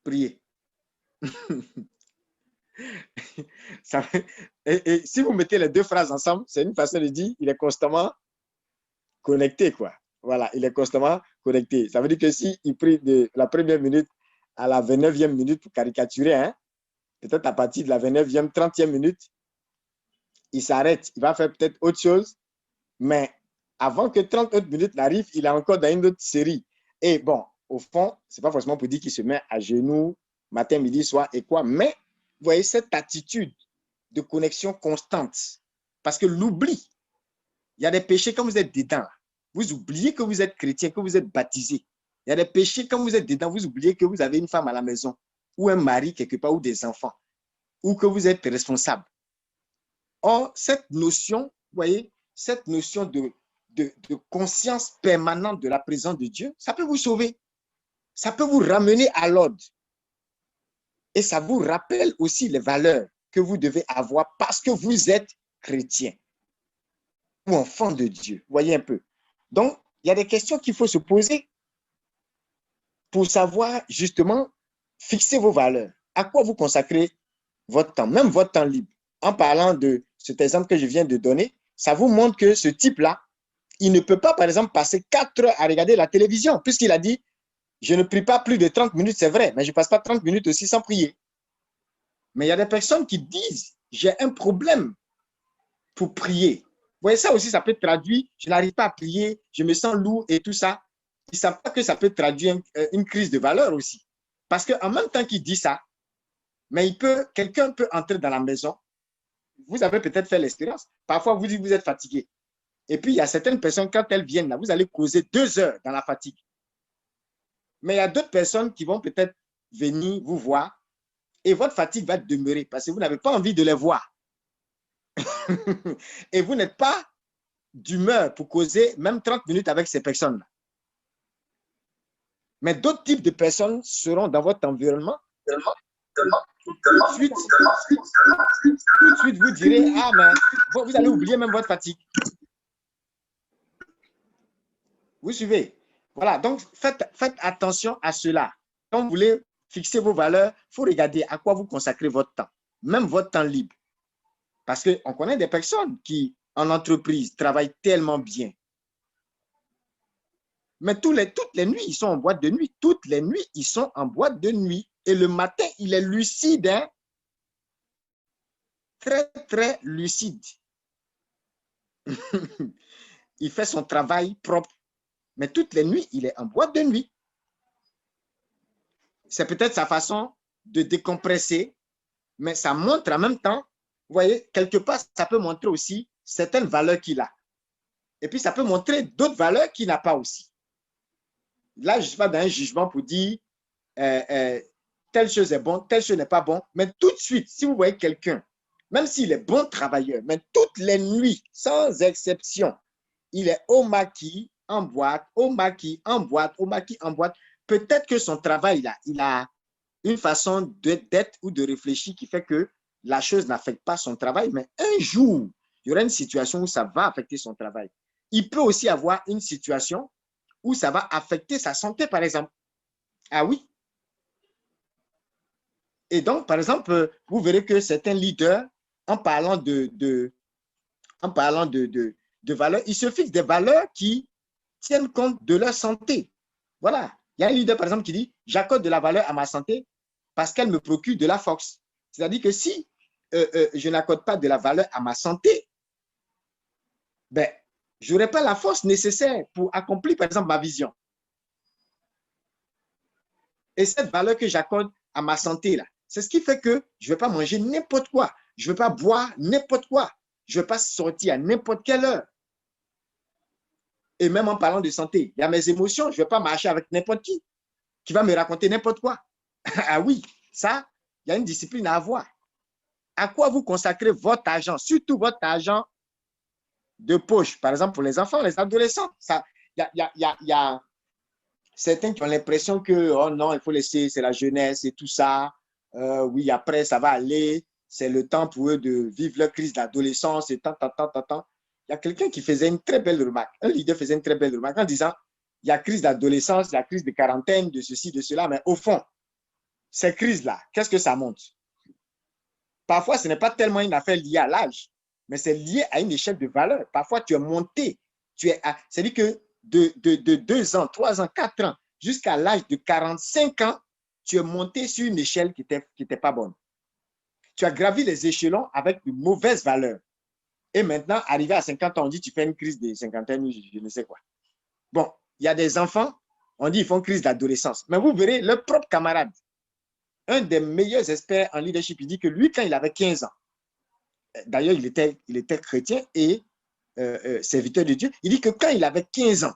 prier. Et si vous mettez les deux phrases ensemble, c'est une façon de dire, il est constamment connecté, quoi. Voilà, il est constamment connecté. Ça veut dire que s'il prie de la première minute à la 29e minute pour caricaturer, hein, peut-être à partir de la 29e, 30e minute, il s'arrête, il va faire peut-être autre chose, mais avant que 30 autres minutes n'arrivent, il est encore dans une autre série. Et bon, au fond, ce n'est pas forcément pour dire qu'il se met à genoux matin, midi, soir et quoi, mais vous voyez cette attitude de connexion constante. Parce que l'oubli, il y a des péchés quand vous êtes dedans. Vous oubliez que vous êtes chrétien, que vous êtes baptisé. Il y a des péchés quand vous êtes dedans, vous oubliez que vous avez une femme à la maison, ou un mari quelque part, ou des enfants, ou que vous êtes responsable. Or, cette notion, vous voyez, cette notion de conscience permanente de la présence de Dieu, ça peut vous sauver. Ça peut vous ramener à l'ordre. Et ça vous rappelle aussi les valeurs que vous devez avoir parce que vous êtes chrétien ou enfant de Dieu. Voyez un peu. Donc, il y a des questions qu'il faut se poser pour savoir justement fixer vos valeurs. À quoi vous consacrez votre temps, même votre temps libre. En parlant de cet exemple que je viens de donner, ça vous montre que ce type-là, il ne peut pas, par exemple, passer 4 heures à regarder la télévision, puisqu'il a dit, je ne prie pas plus de 30 minutes, c'est vrai, mais je ne passe pas 30 minutes aussi sans prier. Mais il y a des personnes qui disent, j'ai un problème pour prier. Vous voyez, ça aussi, ça peut traduire, je n'arrive pas à prier, je me sens lourd et tout ça. Ils ne savent pas que ça peut traduire une crise de valeur aussi. Parce qu'en même temps qu'il dit ça, mais quelqu'un peut entrer dans la maison. Vous avez peut-être fait l'expérience. Parfois, vous dites que vous êtes fatigué. Et puis, il y a certaines personnes, quand elles viennent là, vous allez causer 2 heures dans la fatigue. Mais il y a d'autres personnes qui vont peut-être venir vous voir et votre fatigue va demeurer parce que vous n'avez pas envie de les voir. Et vous n'êtes pas d'humeur pour causer même 30 minutes avec ces personnes-là. Mais d'autres types de personnes seront dans votre environnement. Tout de suite, vous direz, ah, mais vous allez oublier même votre fatigue. Vous suivez? Voilà, donc faites attention à cela. Quand vous voulez fixer vos valeurs, il faut regarder à quoi vous consacrez votre temps, même votre temps libre. Parce qu'on connaît des personnes qui, en entreprise, travaillent tellement bien. Mais toutes les nuits, ils sont en boîte de nuit. Toutes les nuits, ils sont en boîte de nuit. Et le matin, il est lucide, hein? Très, très lucide. Il fait son travail propre. Mais toutes les nuits, il est en boîte de nuit. C'est peut-être sa façon de décompresser, mais ça montre en même temps, vous voyez, quelque part, ça peut montrer aussi certaines valeurs qu'il a. Et puis, ça peut montrer d'autres valeurs qu'il n'a pas aussi. Là, je ne suis pas dans un jugement pour dire telle chose est bon, telle chose n'est pas bon. Mais tout de suite, si vous voyez quelqu'un, même s'il est bon travailleur, mais toutes les nuits, sans exception, il est au maquis, en boîte, au maquis, en boîte, au maquis, en boîte. Peut-être que son travail, là, il a une façon d'être ou de réfléchir qui fait que la chose n'affecte pas son travail, mais un jour, il y aura une situation où ça va affecter son travail. Il peut aussi avoir une situation où ça va affecter sa santé, par exemple. Ah oui. Et donc, par exemple, vous verrez que certains leaders, en parlant de valeurs, ils se fixent des valeurs qui tiennent compte de leur santé. Voilà. Il y a un leader, par exemple, qui dit « J'accorde de la valeur à ma santé parce qu'elle me procure de la force. » C'est-à-dire que si je n'accorde pas de la valeur à ma santé, ben, je n'aurai pas la force nécessaire pour accomplir, par exemple, ma vision. Et cette valeur que j'accorde à ma santé, là, c'est ce qui fait que je ne vais pas manger n'importe quoi. Je ne vais pas boire n'importe quoi. Je ne vais pas sortir à n'importe quelle heure. Et même en parlant de santé, il y a mes émotions. Je ne vais pas marcher avec n'importe qui va me raconter n'importe quoi. Ah oui, ça, il y a une discipline à avoir. À quoi vous consacrez votre argent, surtout votre argent de poche, par exemple pour les enfants, les adolescents. Il y a certains qui ont l'impression que, oh non, il faut laisser, c'est la jeunesse et tout ça. Oui, après, ça va aller. C'est le temps pour eux de vivre leur crise d'adolescence et tant. Il y a quelqu'un qui faisait une très belle remarque. Un leader faisait une très belle remarque en disant, il y a crise d'adolescence, il y a crise de quarantaine, de ceci, de cela, mais au fond, ces crises-là, qu'est-ce que ça montre? Parfois, ce n'est pas tellement une affaire liée à l'âge, mais c'est lié à une échelle de valeur. Parfois, tu es monté, c'est-à-dire que de 2 ans, 3 ans, 4 ans, jusqu'à l'âge de 45 ans, tu es monté sur une échelle qui n'était pas bonne. Tu as gravi les échelons avec de mauvaises valeurs. Et maintenant, arrivé à 50 ans, on dit tu fais une crise de cinquantaine, je ne sais quoi. Bon, il y a des enfants, on dit ils font crise d'adolescence. Mais vous verrez, leur propre camarade, un des meilleurs experts en leadership, il dit que lui, quand il avait 15 ans, d'ailleurs, il était chrétien et serviteur de Dieu, il dit que quand il avait 15 ans,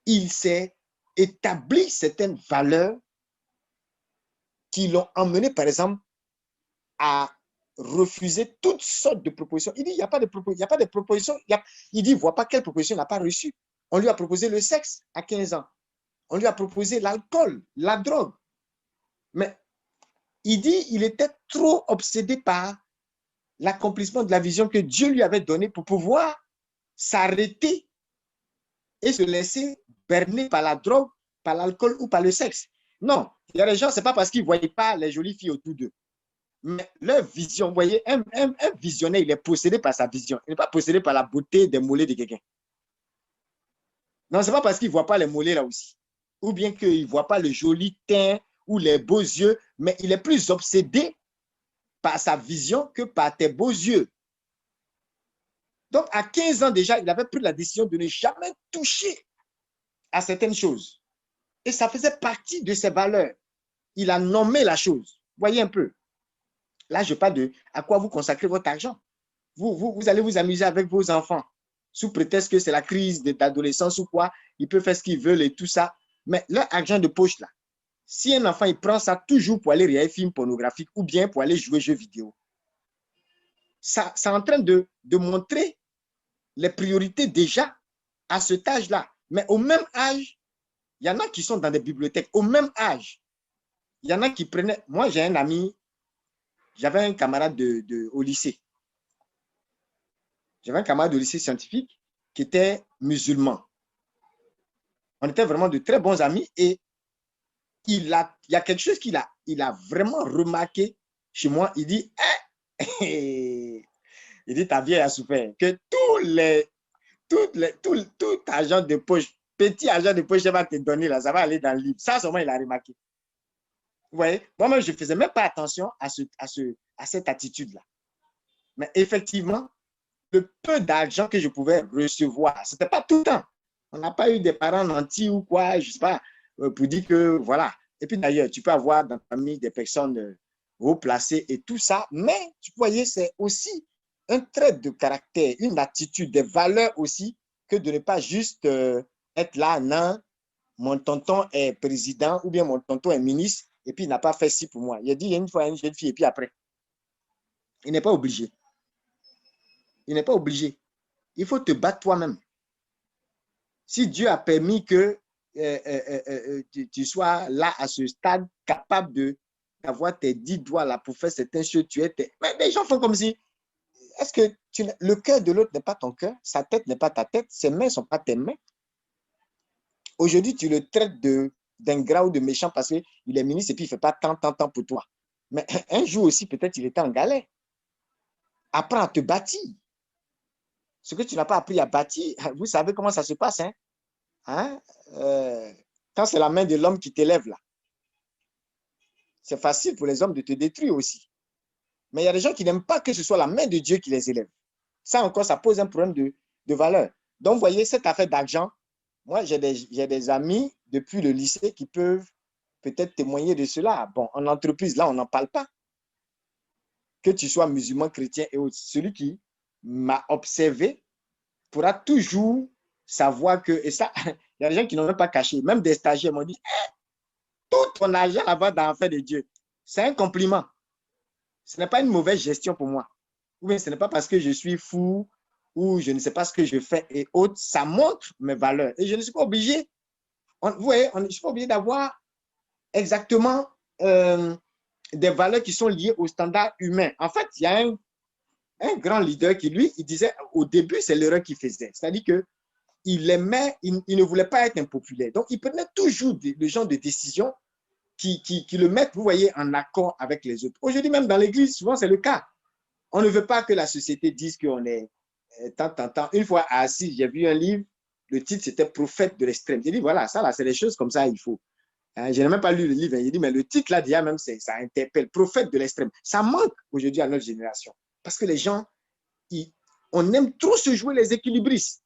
il s'est établi certaines valeurs qui l'ont emmené, par exemple, à refuser toutes sortes de propositions. Il dit, il n'y a pas de proposition. Il dit, il ne voit pas quelle proposition il n'a pas reçue. On lui a proposé le sexe à 15 ans. On lui a proposé l'alcool, la drogue. Mais il dit, il était trop obsédé par l'accomplissement de la vision que Dieu lui avait donnée pour pouvoir s'arrêter et se laisser berner par la drogue, par l'alcool ou par le sexe. Non, il y a des gens, ce n'est pas parce qu'ils ne voyaient pas les jolies filles autour d'eux. Mais leur vision, vous voyez, un visionnaire, il est possédé par sa vision. Il n'est pas possédé par la beauté des mollets de quelqu'un. Non, ce n'est pas parce qu'il ne voit pas les mollets là aussi. Ou bien qu'il ne voit pas le joli teint ou les beaux yeux, mais il est plus obsédé par sa vision que par tes beaux yeux. Donc, à 15 ans déjà, il avait pris la décision de ne jamais toucher à certaines choses. Et ça faisait partie de ses valeurs. Il a nommé la chose. Voyez un peu. Là, je parle de à quoi vous consacrez votre argent. Vous allez vous amuser avec vos enfants sous prétexte que c'est la crise d'adolescence ou quoi. Ils peuvent faire ce qu'ils veulent et tout ça. Mais leur argent de poche, là, si un enfant, il prend ça toujours pour aller regarder un film pornographique ou bien pour aller jouer aux jeux vidéo, ça est en train de montrer les priorités déjà à cet âge-là. Mais au même âge, il y en a qui sont dans des bibliothèques. Au même âge, il y en a qui prenaient... Moi, j'ai un ami, j'avais un camarade au lycée. J'avais un camarade de lycée scientifique qui était musulman. On était vraiment de très bons amis et il y a quelque chose qu'il a vraiment remarqué chez moi. Il dit, il dit, ta vie a souffert. Que tout argent de poche, petit argent de poche, ça va te donner là, ça va aller dans le livre. Ça, seulement, il a remarqué. Vous voyez, moi-même, je ne faisais même pas attention à cette attitude-là. Mais effectivement, le peu d'argent que je pouvais recevoir, ce n'était pas tout le temps. On n'a pas eu des parents nantis ou quoi, je ne sais pas, pour dire que voilà. Et puis d'ailleurs, tu peux avoir dans ta famille des personnes haut placées et tout ça, mais tu voyez, c'est aussi un trait de caractère, une attitude, des valeurs aussi, que de ne pas juste être là, non, mon tonton est président ou bien mon tonton est ministre et puis il n'a pas fait ci pour moi. Il a dit une fois à une jeune fille et puis après. Il n'est pas obligé. Il n'est pas obligé. Il faut te battre toi-même. Si Dieu a permis que tu sois là à ce stade capable d'avoir tes 10 doigts là pour faire certaines choses, mais les gens font comme si, est-ce que le cœur de l'autre n'est pas ton cœur, sa tête n'est pas ta tête, ses mains ne sont pas tes mains. Aujourd'hui, tu le traites d'ingrat ou de méchant parce qu'il est ministre et puis il ne fait pas tant pour toi. Mais un jour aussi, peut-être il était en galère. Apprends à te bâtir. Ce que tu n'as pas appris à bâtir, vous savez comment ça se passe, hein? Quand c'est la main de l'homme qui t'élève là, c'est facile pour les hommes de te détruire aussi. Mais il y a des gens qui n'aiment pas que ce soit la main de Dieu qui les élève. Ça encore, ça pose un problème de valeur. Donc, vous voyez, cette affaire d'argent, moi, j'ai des amis depuis le lycée qui peuvent peut-être témoigner de cela. Bon, en entreprise, là, on n'en parle pas. Que tu sois musulman, chrétien et autres, celui qui m'a observé pourra toujours savoir que, et ça, il y a des gens qui n'ont même pas caché, même des stagiaires m'ont dit, tout ton argent là-bas dans l'affaire de Dieu, c'est un compliment. Ce n'est pas une mauvaise gestion pour moi. Ou bien ce n'est pas parce que je suis fou ou je ne sais pas ce que je fais et autres, ça montre mes valeurs. Et je ne suis pas obligé, vous voyez, je ne suis pas obligé d'avoir exactement des valeurs qui sont liées au standard humain. En fait, il y a un grand leader qui, lui, il disait au début, c'est l'erreur qu'il faisait. C'est-à-dire qu'il ne voulait pas être impopulaire. Donc, il prenait toujours le genre de décisions qui le mettent, vous voyez, en accord avec les autres. Aujourd'hui, même dans l'Église, souvent, c'est le cas. On ne veut pas que la société dise qu'on est tant. Une fois assis, j'ai vu un livre, le titre, c'était Prophète de l'extrême. J'ai dit, voilà, ça, là, c'est des choses comme ça, il faut. Je n'ai même pas lu le livre. J'ai dit, mais le titre, là, déjà, même, ça interpelle. Prophète de l'extrême. Ça manque aujourd'hui à notre génération. Parce que les gens, on aime trop se jouer les équilibristes.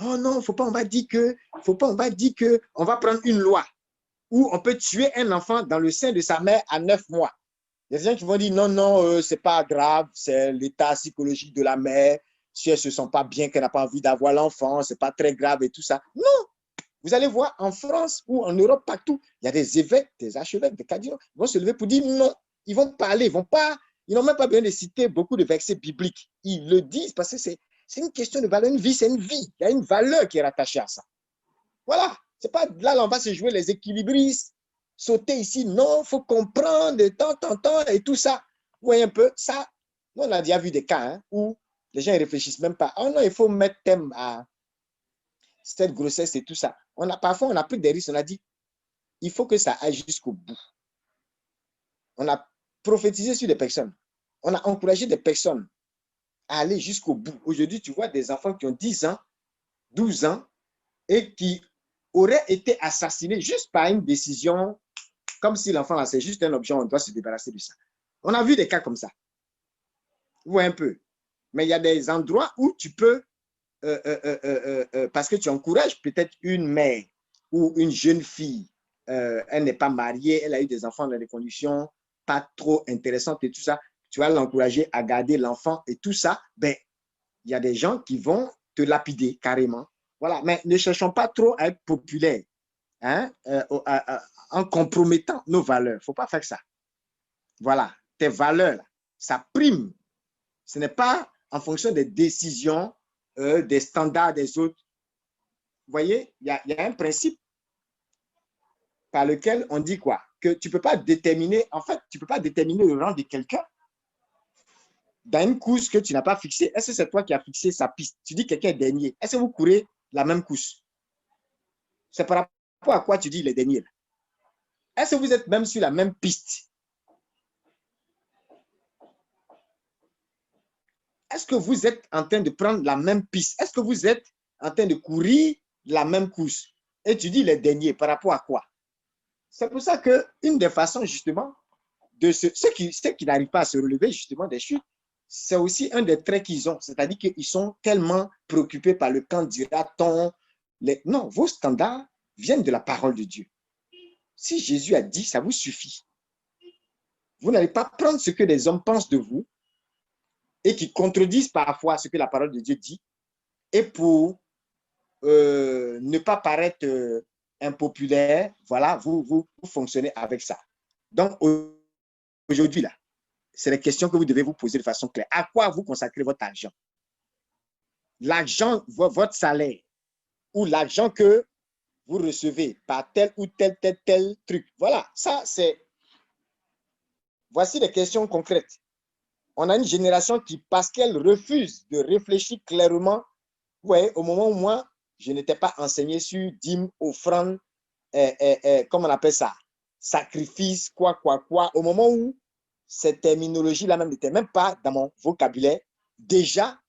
Oh non, faut pas, on va dire que, on va prendre une loi où on peut tuer un enfant dans le sein de sa mère à 9 mois. Il y a des gens qui vont dire non, c'est pas grave, c'est l'état psychologique de la mère. Si elle se sent pas bien, qu'elle n'a pas envie d'avoir l'enfant, c'est pas très grave et tout ça. Non, vous allez voir en France ou en Europe, partout, il y a des évêques, des archevêques, des cardinaux, ils vont se lever pour dire non. Ils vont parler, ils n'ont même pas besoin de citer beaucoup de versets bibliques. Ils le disent parce que c'est une question de valeur. Une vie, c'est une vie. Il y a une valeur qui est rattachée à ça. Voilà. C'est pas là, on va se jouer les équilibristes, sauter ici. Non, il faut comprendre de temps en temps et tout ça. Vous voyez un peu, ça, on a déjà vu des cas où les gens ne réfléchissent même pas. Oh non, il faut mettre thème à cette grossesse et tout ça. Parfois, on a pris des risques. On a dit, il faut que ça aille jusqu'au bout. On a prophétisé sur des personnes. On a encouragé des personnes à aller jusqu'au bout. Aujourd'hui, tu vois des enfants qui ont 10 ans, 12 ans et qui auraient été assassinés juste par une décision, comme si l'enfant, c'est juste un objet, on doit se débarrasser de ça. On a vu des cas comme ça. Vous voyez un peu. Mais il y a des endroits où tu peux, parce que tu encourages peut-être une mère ou une jeune fille, elle n'est pas mariée, elle a eu des enfants dans des conditions pas trop intéressantes et tout ça, tu vas l'encourager à garder l'enfant et tout ça, ben, il y a des gens qui vont te lapider carrément. Voilà, mais ne cherchons pas trop à être populaires, hein, en compromettant nos valeurs. Il ne faut pas faire ça. Voilà, tes valeurs, ça prime. Ce n'est pas en fonction des décisions, des standards des autres. Vous voyez, il y a un principe par lequel on dit quoi? Que tu ne peux pas déterminer, en fait, tu ne peux pas déterminer le rang de quelqu'un dans une course que tu n'as pas fixée. Est-ce que c'est toi qui as fixé sa piste? Tu dis que quelqu'un est dernier. Est-ce que vous courez la même course? C'est par rapport à quoi tu dis il est dernier? Est-ce que vous êtes même sur la même piste? Est-ce que vous êtes en train de prendre la même piste? Est-ce que vous êtes en train de courir la même course? Et tu dis les derniers, par rapport à quoi? C'est pour ça qu'une des façons, justement, de ceux qui n'arrivent pas à se relever, justement, des chutes, c'est aussi un des traits qu'ils ont. C'est-à-dire qu'ils sont tellement préoccupés par le quand dira-t-on. Non, vos standards viennent de la parole de Dieu. Si Jésus a dit, ça vous suffit. Vous n'allez pas prendre ce que les hommes pensent de vous et qui contredisent parfois ce que la parole de Dieu dit, et pour ne pas paraître impopulaire, voilà, vous fonctionnez avec ça. Donc, aujourd'hui, là, c'est les questions que vous devez vous poser de façon claire. À quoi vous consacrez votre argent? L'argent, votre salaire, ou l'argent que vous recevez par tel ou tel truc. Voilà, ça, c'est... Voici des questions concrètes. On a une génération qui, parce qu'elle refuse de réfléchir clairement, vous voyez, au moment où moi, je n'étais pas enseigné sur dîmes, offrandes, comment on appelle ça, sacrifice, quoi. Au moment où cette terminologie-là même n'était même pas dans mon vocabulaire, déjà,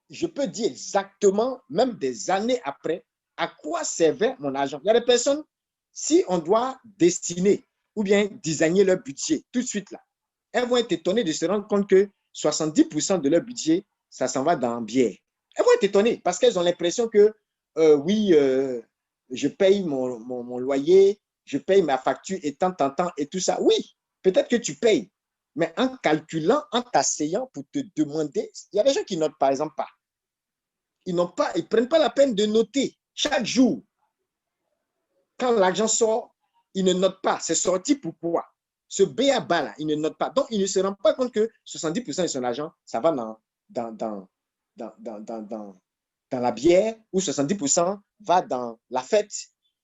je peux dire exactement, même des années après, à quoi servait mon argent. Il y a des personnes, si on doit destiner ou bien designer leur budget tout de suite là, elles vont être étonnées de se rendre compte que 70% de leur budget, ça s'en va dans la bière. Elles vont être étonnées parce qu'elles ont l'impression que oui, je paye mon loyer, je paye ma facture et tant et tout ça. Oui, peut-être que tu payes, mais en calculant, en t'asseyant pour te demander, il y a des gens qui notent par exemple pas. Ils ne prennent pas la peine de noter chaque jour. Quand l'argent sort, ils ne notent pas. C'est sorti pourquoi? Ce B.A.-bas là, ils ne notent pas. Donc, ils ne se rendent pas compte que 70% de son argent, ça va dans la bière, ou 70% va dans la fête,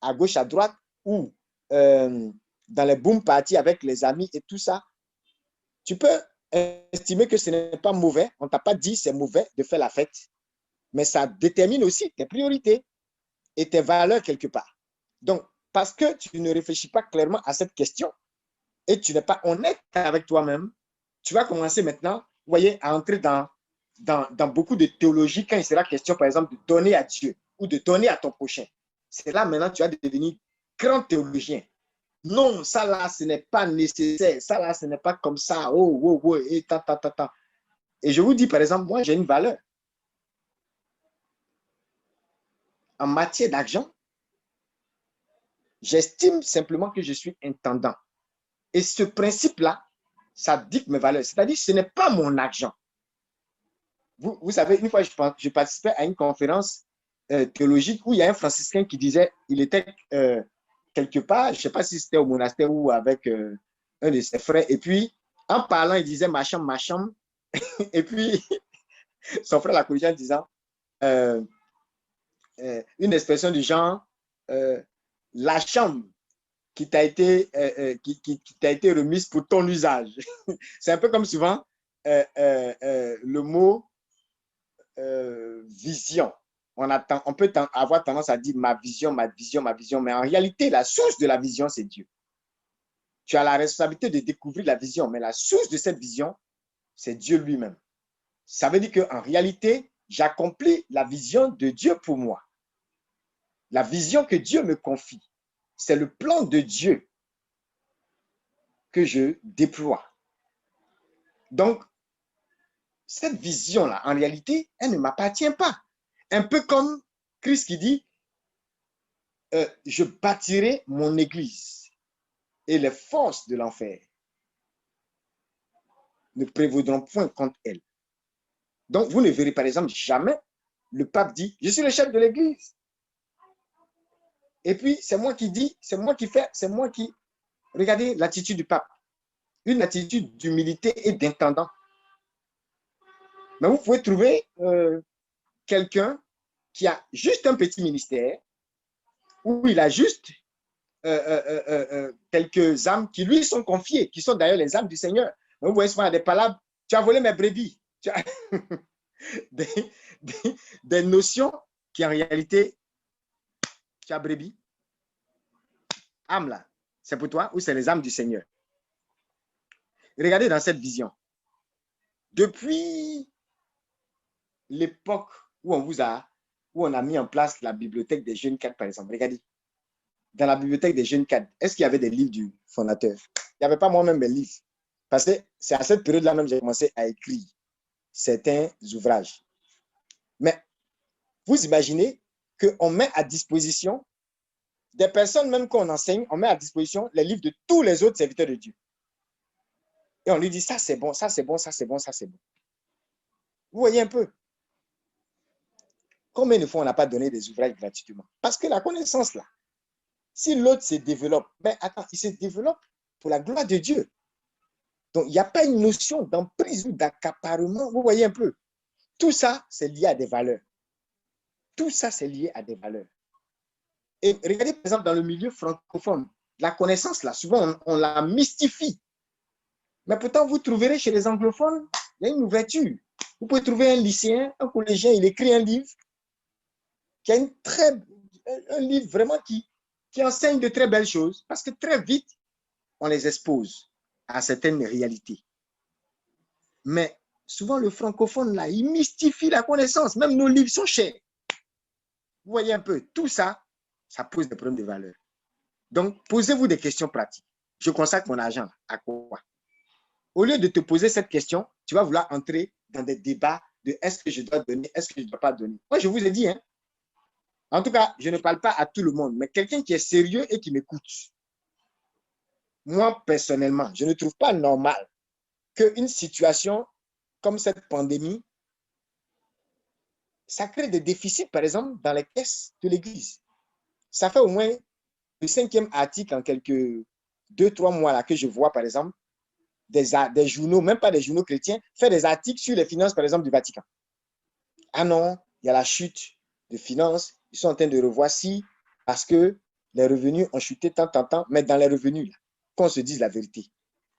à gauche, à droite, ou dans les boom parties avec les amis et tout ça. Tu peux estimer que ce n'est pas mauvais. On ne t'a pas dit c'est mauvais de faire la fête, mais ça détermine aussi tes priorités et tes valeurs quelque part. Donc, parce que tu ne réfléchis pas clairement à cette question et tu n'es pas honnête avec toi-même, tu vas commencer maintenant, vous voyez, à entrer dans beaucoup de théologie quand il sera question, par exemple, de donner à Dieu ou de donner à ton prochain. C'est là maintenant tu vas devenir grand théologien. Non, ça là, ce n'est pas nécessaire. Ça là, ce n'est pas comme ça. Et Et je vous dis, par exemple, moi, j'ai une valeur. En matière d'argent, j'estime simplement que je suis intendant. Et ce principe-là, ça dicte mes valeurs. C'est-à-dire, ce n'est pas mon argent. Vous savez, une fois, je participais à une conférence théologique où il y a un franciscain qui disait, il était quelque part, je ne sais pas si c'était au monastère ou avec un de ses frères, et puis, en parlant, il disait ma chambre, et puis, son frère l'a corrigé en disant une expression du genre, la chambre qui t'a été, été remise pour ton usage. C'est un peu comme souvent le mot vision. On peut avoir tendance à dire ma vision, mais en réalité, la source de la vision, c'est Dieu. Tu as la responsabilité de découvrir la vision, mais la source de cette vision, c'est Dieu lui-même. Ça veut dire qu'en réalité, j'accomplis la vision de Dieu pour moi. La vision que Dieu me confie, c'est le plan de Dieu. que je déploie. Donc, cette vision-là, en réalité, elle ne m'appartient pas. Un peu comme Christ qui dit, je bâtirai mon église et les forces de l'enfer ne prévaudront point contre elle. Donc, vous ne verrez par exemple jamais le pape dit, je suis le chef de l'église. Et puis, c'est moi qui dis, c'est moi qui fais, c'est moi qui... Regardez l'attitude du pape. Une attitude d'humilité et d'intendant. Mais vous pouvez trouver quelqu'un qui a juste un petit ministère, où il a juste quelques âmes qui lui sont confiées, qui sont d'ailleurs les âmes du Seigneur. Vous voyez souvent des palabres, tu as volé mes brebis. Tu as des notions qui en réalité, tu as brebis. Âme là, c'est pour toi ou c'est les âmes du Seigneur? Regardez dans cette vision. Depuis l'époque où on a mis en place la bibliothèque des jeunes cadres, par exemple, regardez. Dans la bibliothèque des jeunes cadres, est-ce qu'il y avait des livres du fondateur? Il n'y avait pas moi-même des livres. Parce que c'est à cette période-là même que j'ai commencé à écrire certains ouvrages. Mais vous imaginez qu'on met à disposition des personnes même qu'on enseigne, on met à disposition les livres de tous les autres serviteurs de Dieu. Et on lui dit, ça c'est bon, ça c'est bon, ça c'est bon, ça c'est bon. Vous voyez un peu? Combien de fois on n'a pas donné des ouvrages gratuitement? Parce que la connaissance là, si l'autre se développe, ben attends, il se développe pour la gloire de Dieu. Donc, il n'y a pas une notion d'emprise ou d'accaparement. Vous voyez un peu? Tout ça, c'est lié à des valeurs. Tout ça, c'est lié à des valeurs. Et regardez, par exemple, dans le milieu francophone, la connaissance, là, souvent, on la mystifie. Mais pourtant, vous trouverez chez les anglophones, il y a une ouverture. Vous pouvez trouver un lycéen, un collégien, il écrit un livre qui a un livre vraiment qui enseigne de très belles choses, parce que très vite, on les expose à certaines réalités. Mais souvent, le francophone, là, il mystifie la connaissance. Même nos livres sont chers. Vous voyez un peu, tout ça, ça pose des problèmes de valeur. Donc, posez-vous des questions pratiques. Je consacre mon argent à quoi? Au lieu de te poser cette question, tu vas vouloir entrer dans des débats de est-ce que je dois donner, est-ce que je ne dois pas donner. Moi, je vous ai dit, hein, en tout cas, je ne parle pas à tout le monde, mais quelqu'un qui est sérieux et qui m'écoute. Moi, personnellement, je ne trouve pas normal qu'une situation comme cette pandémie, ça crée des déficits, par exemple, dans les caisses de l'Église. Ça fait au moins le 5e article en quelques 2-3 mois là, que je vois, par exemple, des journaux, même pas des journaux chrétiens, faire des articles sur les finances, par exemple, du Vatican. Ah non, il y a la chute de finances, ils sont en train de revoir si, parce que les revenus ont chuté tant, mais dans les revenus, là, qu'on se dise la vérité.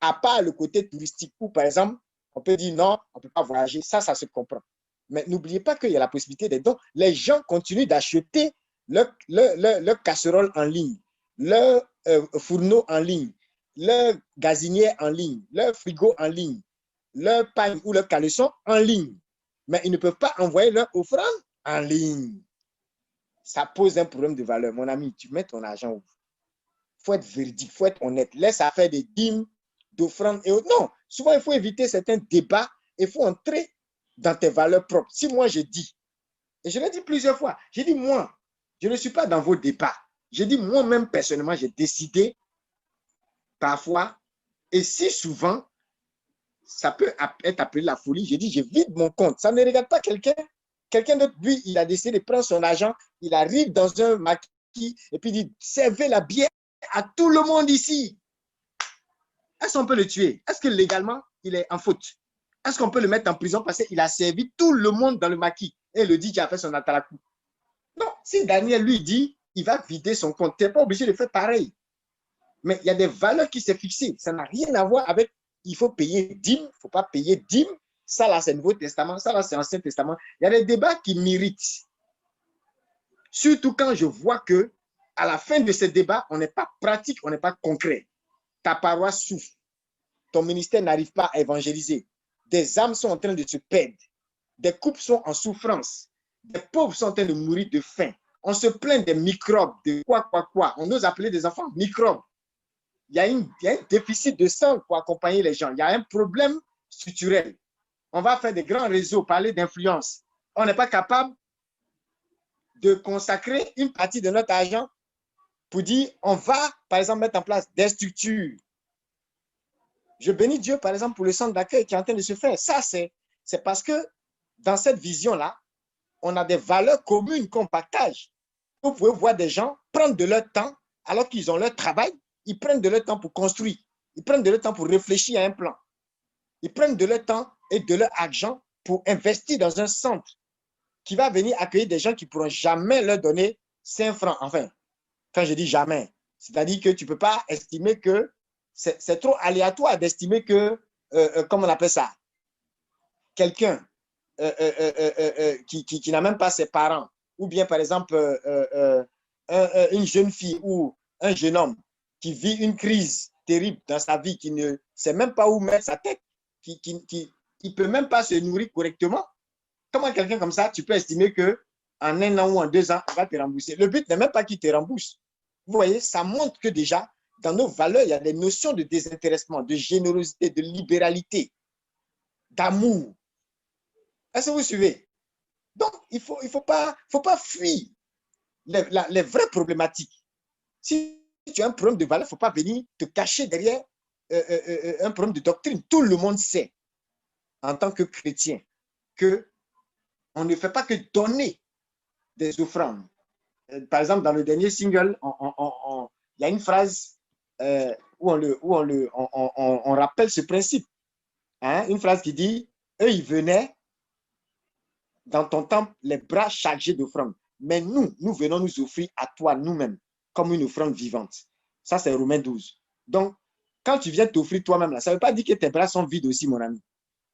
À part le côté touristique, où, par exemple, on peut dire non, on ne peut pas voyager, ça se comprend. Mais n'oubliez pas qu'il y a la possibilité des dons. Les gens continuent d'acheter leur casserole en ligne, leur fourneau en ligne, leur gazinière en ligne, leur frigo en ligne, leur pagne ou leur caleçon en ligne. Mais ils ne peuvent pas envoyer leur offrande en ligne. Ça pose un problème de valeur. Mon ami, tu mets ton argent où? Il faut être véridique, il faut être honnête. Laisse à faire des dîmes, d'offrandes et autres. Non, souvent, il faut éviter certains débats. Il faut entrer dans tes valeurs propres. Si moi, je dis, et je l'ai dit plusieurs fois, j'ai dit, moi, je ne suis pas dans vos débats. J'ai dit, moi-même, personnellement, j'ai décidé, parfois, et si souvent, ça peut être appelé la folie, j'ai dit, je vide mon compte. Ça ne regarde pas quelqu'un. Quelqu'un d'autre, lui, il a décidé de prendre son argent, il arrive dans un maquis et puis il dit, servez la bière à tout le monde ici. Est-ce qu'on peut le tuer? Est-ce que légalement, il est en faute? Est-ce qu'on peut le mettre en prison parce qu'il a servi tout le monde dans le maquis et le DJ a fait son atalakou? Non, si Daniel lui dit, il va vider son compte, tu n'es pas obligé de faire pareil. Mais il y a des valeurs qui s'est fixées. Ça n'a rien à voir avec, il faut payer dîme, il ne faut pas payer dîme. Ça là, c'est Nouveau Testament, ça là, c'est Ancien Testament. Il y a des débats qui méritent. Surtout quand je vois que à la fin de ces débats, on n'est pas pratique, on n'est pas concret. Ta paroisse souffre. Ton ministère n'arrive pas à évangéliser. Des âmes sont en train de se perdre. Des couples sont en souffrance. Des pauvres sont en train de mourir de faim. On se plaint des microbes, de quoi. On ose appeler des enfants microbes. il y a un déficit de sang pour accompagner les gens. Il y a un problème structurel. On va faire des grands réseaux, parler d'influence. On n'est pas capable de consacrer une partie de notre argent pour dire, on va, par exemple, mettre en place des structures. Je bénis Dieu, par exemple, pour le centre d'accueil qui est en train de se faire. Ça, c'est parce que dans cette vision-là, on a des valeurs communes qu'on partage. Vous pouvez voir des gens prendre de leur temps, alors qu'ils ont leur travail, ils prennent de leur temps pour construire. Ils prennent de leur temps pour réfléchir à un plan. Ils prennent de leur temps et de leur argent pour investir dans un centre qui va venir accueillir des gens qui ne pourront jamais leur donner 5 francs. Enfin, quand je dis jamais, c'est-à-dire que tu ne peux pas estimer que c'est trop aléatoire d'estimer que, comment on appelle ça, quelqu'un qui n'a même pas ses parents, ou bien par exemple une jeune fille ou un jeune homme qui vit une crise terrible dans sa vie, qui ne sait même pas où mettre sa tête, qui ne peut même pas se nourrir correctement. Comment quelqu'un comme ça, tu peux estimer qu'en 1 an ou en 2 ans, il va te rembourser? Le but n'est même pas qu'il te rembourse. Vous voyez, ça montre que déjà, dans nos valeurs, il y a des notions de désintéressement, de générosité, de libéralité, d'amour. Est-ce que vous suivez? Donc, il ne faut pas fuir les vraies problématiques. Si tu as un problème de valeur, il ne faut pas venir te cacher derrière un problème de doctrine. Tout le monde sait, en tant que chrétien, qu'on ne fait pas que donner des offrandes. Par exemple, dans le dernier single, il y a une phrase où on rappelle ce principe. Hein? Une phrase qui dit, eux, ils venaient dans ton temple les bras chargés d'offrandes. Mais nous venons nous offrir à toi, nous-mêmes, comme une offrande vivante. Ça, c'est Romains 12. Donc, quand tu viens t'offrir toi-même, là, ça ne veut pas dire que tes bras sont vides aussi, mon ami.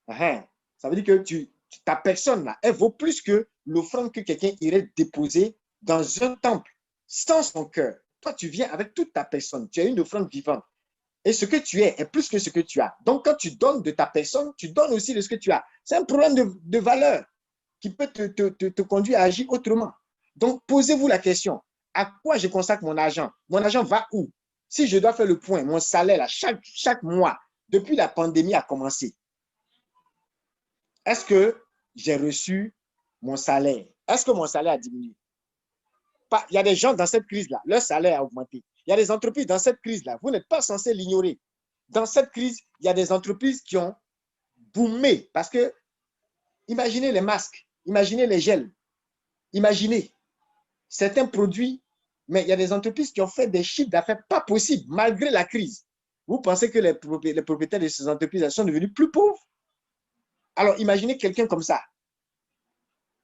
Ça veut dire que ta personne, là, elle vaut plus que l'offrande que quelqu'un irait déposer dans un temple, sans son cœur. Toi, tu viens avec toute ta personne. Tu as une offrande vivante. Et ce que tu es plus que ce que tu as. Donc, quand tu donnes de ta personne, tu donnes aussi de ce que tu as. C'est un problème de valeur qui peut te conduire à agir autrement. Donc, posez-vous la question, à quoi je consacre mon argent? Mon argent va où? Si je dois faire le point, mon salaire, là, chaque mois, depuis la pandémie a commencé, est-ce que j'ai reçu mon salaire? Est-ce que mon salaire a diminué? Il y a des gens dans cette crise-là, leur salaire a augmenté. Il y a des entreprises dans cette crise-là, vous n'êtes pas censé l'ignorer. Dans cette crise, il y a des entreprises qui ont boomé parce que, imaginez les masques, imaginez les gels, imaginez certains produits, mais il y a des entreprises qui ont fait des chiffres d'affaires pas possibles malgré la crise. Vous pensez que les propriétaires de ces entreprises sont devenus plus pauvres? Alors, imaginez quelqu'un comme ça.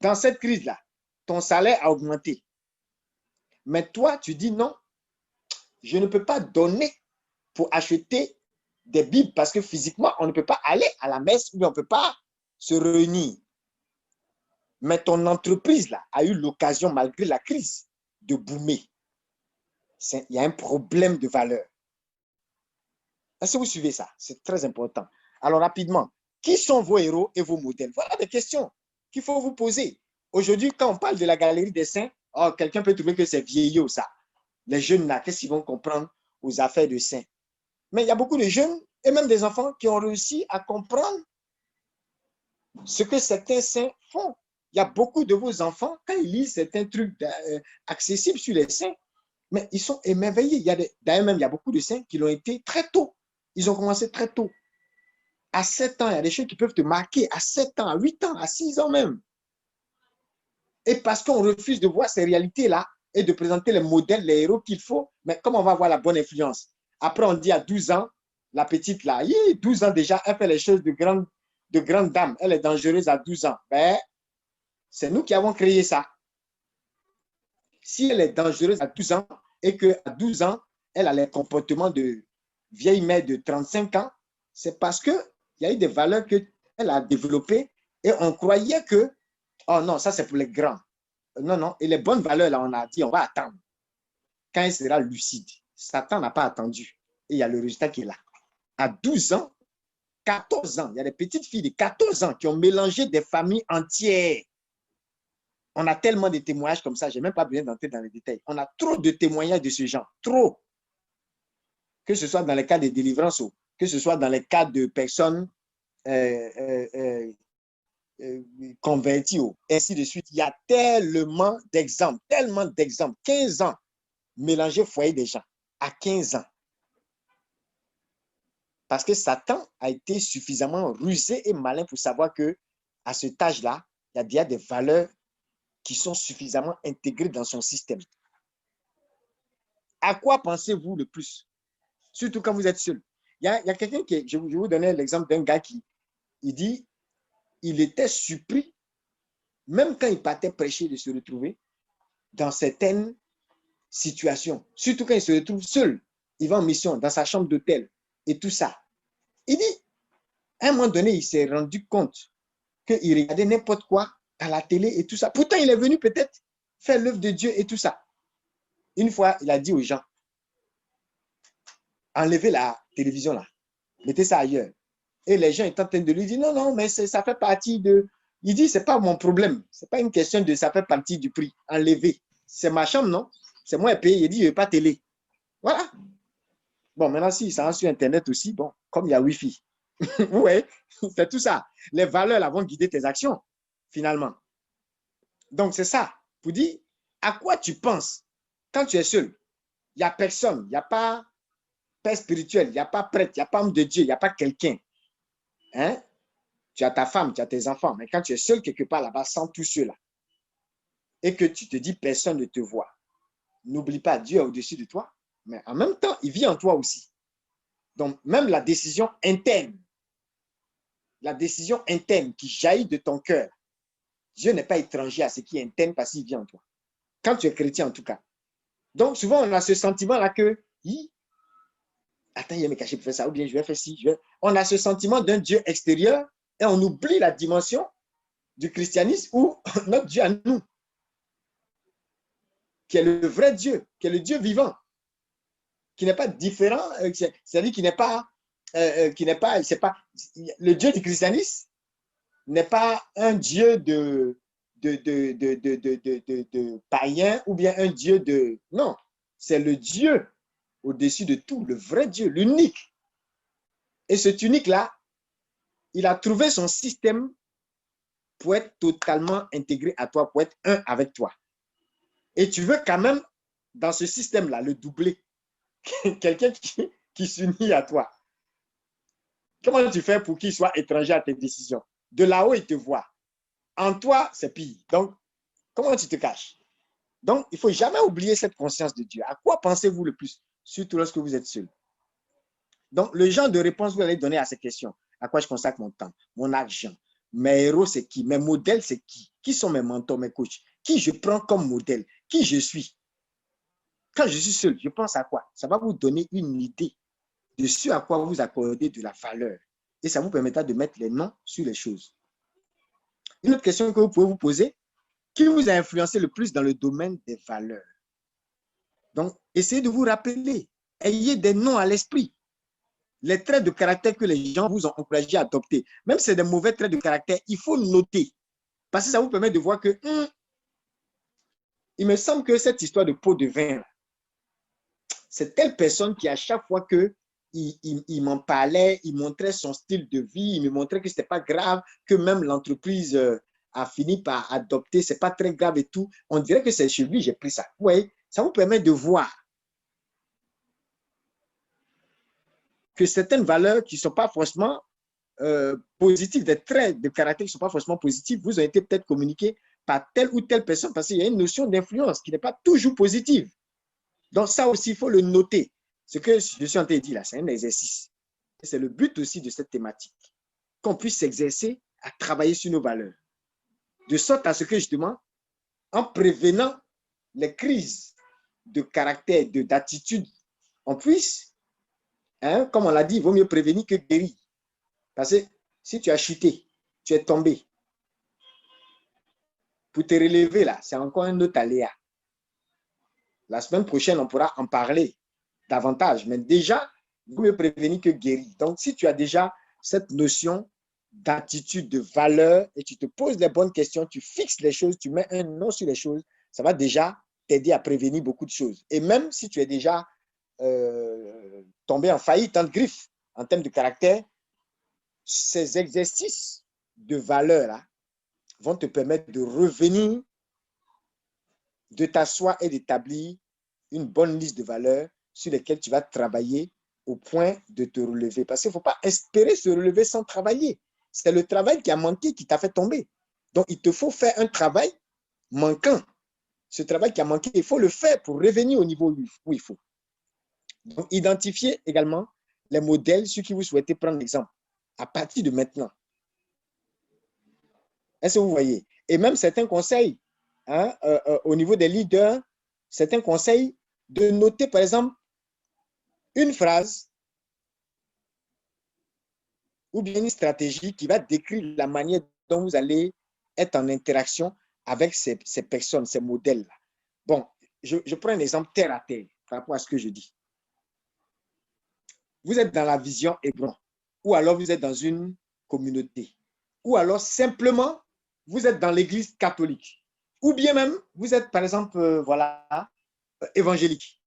Dans cette crise-là, ton salaire a augmenté. Mais toi, tu dis non, je ne peux pas donner pour acheter des Bibles parce que physiquement, on ne peut pas aller à la messe ou on ne peut pas se réunir. Mais ton entreprise là, a eu l'occasion, malgré la crise, de boomer. Il y a un problème de valeur. Est-ce que vous suivez ça? C'est très important. Alors, rapidement, qui sont vos héros et vos modèles? Voilà des questions qu'il faut vous poser. Aujourd'hui, quand on parle de la galerie des saints, oh, quelqu'un peut trouver que c'est vieillot, ça. Les jeunes là, qu'est-ce qu'ils vont comprendre aux affaires de saints? Mais il y a beaucoup de jeunes et même des enfants qui ont réussi à comprendre ce que certains saints font. Il y a beaucoup de vos enfants, quand ils lisent certains trucs accessibles sur les saints, mais ils sont émerveillés. D'ailleurs, même, il y a beaucoup de saints qui l'ont été très tôt. Ils ont commencé très tôt. À 7 ans, il y a des choses qui peuvent te marquer. À 7 ans, à 8 ans, à 6 ans même. Et parce qu'on refuse de voir ces réalités-là et de présenter les modèles, les héros qu'il faut, mais comment on va avoir la bonne influence? Après, on dit à 12 ans, la petite là, 12 ans déjà, elle fait les choses de grande dame. Elle est dangereuse à 12 ans. Ben, c'est nous qui avons créé ça. Si elle est dangereuse à 12 ans et qu'à 12 ans, elle a les comportements de vieille mère de 35 ans, c'est parce qu'il y a eu des valeurs qu'elle a développées et on croyait que, oh non, ça c'est pour les grands. Non, non. Et les bonnes valeurs, là, on a dit, on va attendre. Quand elle sera lucide. Satan n'a pas attendu. Et il y a le résultat qui est là. À 12 ans, 14 ans, il y a des petites filles de 14 ans qui ont mélangé des familles entières. On a tellement de témoignages comme ça, je n'ai même pas besoin d'entrer dans les détails. On a trop de témoignages de ce genre, trop. que ce soit dans les cas de délivrance, que ce soit dans les cas de personnes converties, ainsi de suite. Il y a tellement d'exemples, 15 ans, mélanger foyer des gens, à 15 ans. Parce que Satan a été suffisamment rusé et malin pour savoir qu'à cet âge-là, il y a déjà des valeurs qui sont suffisamment intégrées dans son système. À quoi pensez-vous le plus? Surtout quand vous êtes seul. Il y a quelqu'un qui, je vais vous donner l'exemple d'un gars qui il dit, il était surpris, même quand il partait prêcher, de se retrouver dans certaines situations. Surtout quand il se retrouve seul, il va en mission dans sa chambre d'hôtel et tout ça. Il dit, à un moment donné, il s'est rendu compte qu'il regardait n'importe quoi à la télé et tout ça. Pourtant, il est venu peut-être faire l'œuvre de Dieu et tout ça. Une fois, il a dit aux gens, enlevez la télévision là, mettez ça ailleurs. Et les gens étaient en train de lui dire, non, non, mais ça fait partie de... Il dit, c'est pas mon problème. C'est pas une question de ça fait partie du prix. Enlevez. C'est ma chambre, non? C'est moi qui paye. Il dit, je ne veux pas télé. Voilà. Bon, maintenant, si ça rentre sur Internet aussi, bon, comme il y a Wi-Fi. Oui, c'est tout ça. Les valeurs là, vont guider tes actions, finalement. Donc, c'est ça. Pour dire, à quoi tu penses quand tu es seul? Il n'y a personne. Il n'y a pas père spirituel. Il n'y a pas prêtre. Il n'y a pas homme de Dieu. Il n'y a pas quelqu'un. Hein? Tu as ta femme, tu as tes enfants. Mais quand tu es seul quelque part là-bas, sans tout cela, et que tu te dis, personne ne te voit, n'oublie pas, Dieu est au-dessus de toi. Mais en même temps, il vit en toi aussi. Donc, même la décision interne qui jaillit de ton cœur, Dieu n'est pas étranger à ce qui est interne parce qu'il vit en toi. Quand tu es chrétien, en tout cas. Donc, souvent, on a ce sentiment-là que, attends, il va me cacher pour faire ça, ou bien je vais faire ci. On a ce sentiment d'un Dieu extérieur et on oublie la dimension du christianisme ou notre Dieu à nous, qui est le vrai Dieu, qui est le Dieu vivant, qui n'est pas différent, c'est-à-dire qui n'est pas, c'est pas, le Dieu du christianisme n'est pas un Dieu de païen ou bien un Dieu de... Non, c'est le Dieu au-dessus de tout, le vrai Dieu, l'unique. Et cet unique-là, il a trouvé son système pour être totalement intégré à toi, pour être un avec toi. Et tu veux quand même, dans ce système-là, le doubler. Quelqu'un qui s'unit à toi. Comment tu fais pour qu'il soit étranger à tes décisions? De là-haut, il te voit. En toi, c'est pire. Donc, comment tu te caches? Donc, il ne faut jamais oublier cette conscience de Dieu. À quoi pensez-vous le plus? Surtout lorsque vous êtes seul. Donc, le genre de réponse que vous allez donner à ces questions. À quoi je consacre mon temps, mon argent? Mes héros, c'est qui? Mes modèles, c'est qui? Qui sont mes mentors, mes coachs? Qui je prends comme modèle? Qui je suis? Quand je suis seul, je pense à quoi? Ça va vous donner une idée de ce à quoi vous accordez de la valeur. Et ça vous permettra de mettre les noms sur les choses. Une autre question que vous pouvez vous poser, qui vous a influencé le plus dans le domaine des valeurs? Donc, essayez de vous rappeler. Ayez des noms à l'esprit. Les traits de caractère que les gens vous ont encouragé à adopter. Même si c'est des mauvais traits de caractère, il faut noter. Parce que ça vous permet de voir que il me semble que cette histoire de pot de vin, c'est telle personne qui, à chaque fois que il m'en parlait, il montrait son style de vie, il me montrait que ce n'était pas grave, que même l'entreprise a fini par adopter, ce n'est pas très grave et tout. On dirait que c'est chez lui, j'ai pris ça. Oui, ça vous permet de voir que certaines valeurs qui ne sont pas forcément positives, des traits de caractère qui ne sont pas forcément positifs, vous ont été peut-être communiqués par telle ou telle personne, parce qu'il y a une notion d'influence qui n'est pas toujours positive. Donc ça aussi, il faut le noter. Ce que je suis en train de dire là, c'est un exercice. C'est le but aussi de cette thématique, qu'on puisse s'exercer à travailler sur nos valeurs. De sorte à ce que justement, en prévenant les crises de caractère, d'attitude, on puisse, comme on l'a dit, il vaut mieux prévenir que guérir. Parce que si tu as chuté, tu es tombé, pour te relever là, c'est encore un autre aléa. La semaine prochaine, on pourra en parler davantage. Mais déjà, il vaut mieux prévenir que guérir. Donc, si tu as déjà cette notion d'attitude, de valeur, et tu te poses les bonnes questions, tu fixes les choses, tu mets un nom sur les choses, ça va déjà t'aider à prévenir beaucoup de choses. Et même si tu es déjà tomber en faillite, en griffe, en termes de caractère, ces exercices de valeur là, vont te permettre de revenir, de t'asseoir et d'établir une bonne liste de valeurs sur lesquelles tu vas travailler au point de te relever. Parce qu'il ne faut pas espérer se relever sans travailler. C'est le travail qui a manqué qui t'a fait tomber. Donc, il te faut faire un travail manquant. Ce travail qui a manqué, il faut le faire pour revenir au niveau où il faut. Donc, identifiez également les modèles sur qui vous souhaitez prendre exemple à partir de maintenant. Est-ce que vous voyez? Et même certains conseils, hein, au niveau des leaders, certains conseils de noter, par exemple, une phrase ou bien une stratégie qui va décrire la manière dont vous allez être en interaction avec ces personnes, ces modèles-là. Bon, je prends un exemple terre à terre par rapport à ce que je dis. Vous êtes dans la vision Hébron, ou alors vous êtes dans une communauté, ou alors simplement vous êtes dans l'église catholique, ou bien même vous êtes par exemple voilà, évangélique.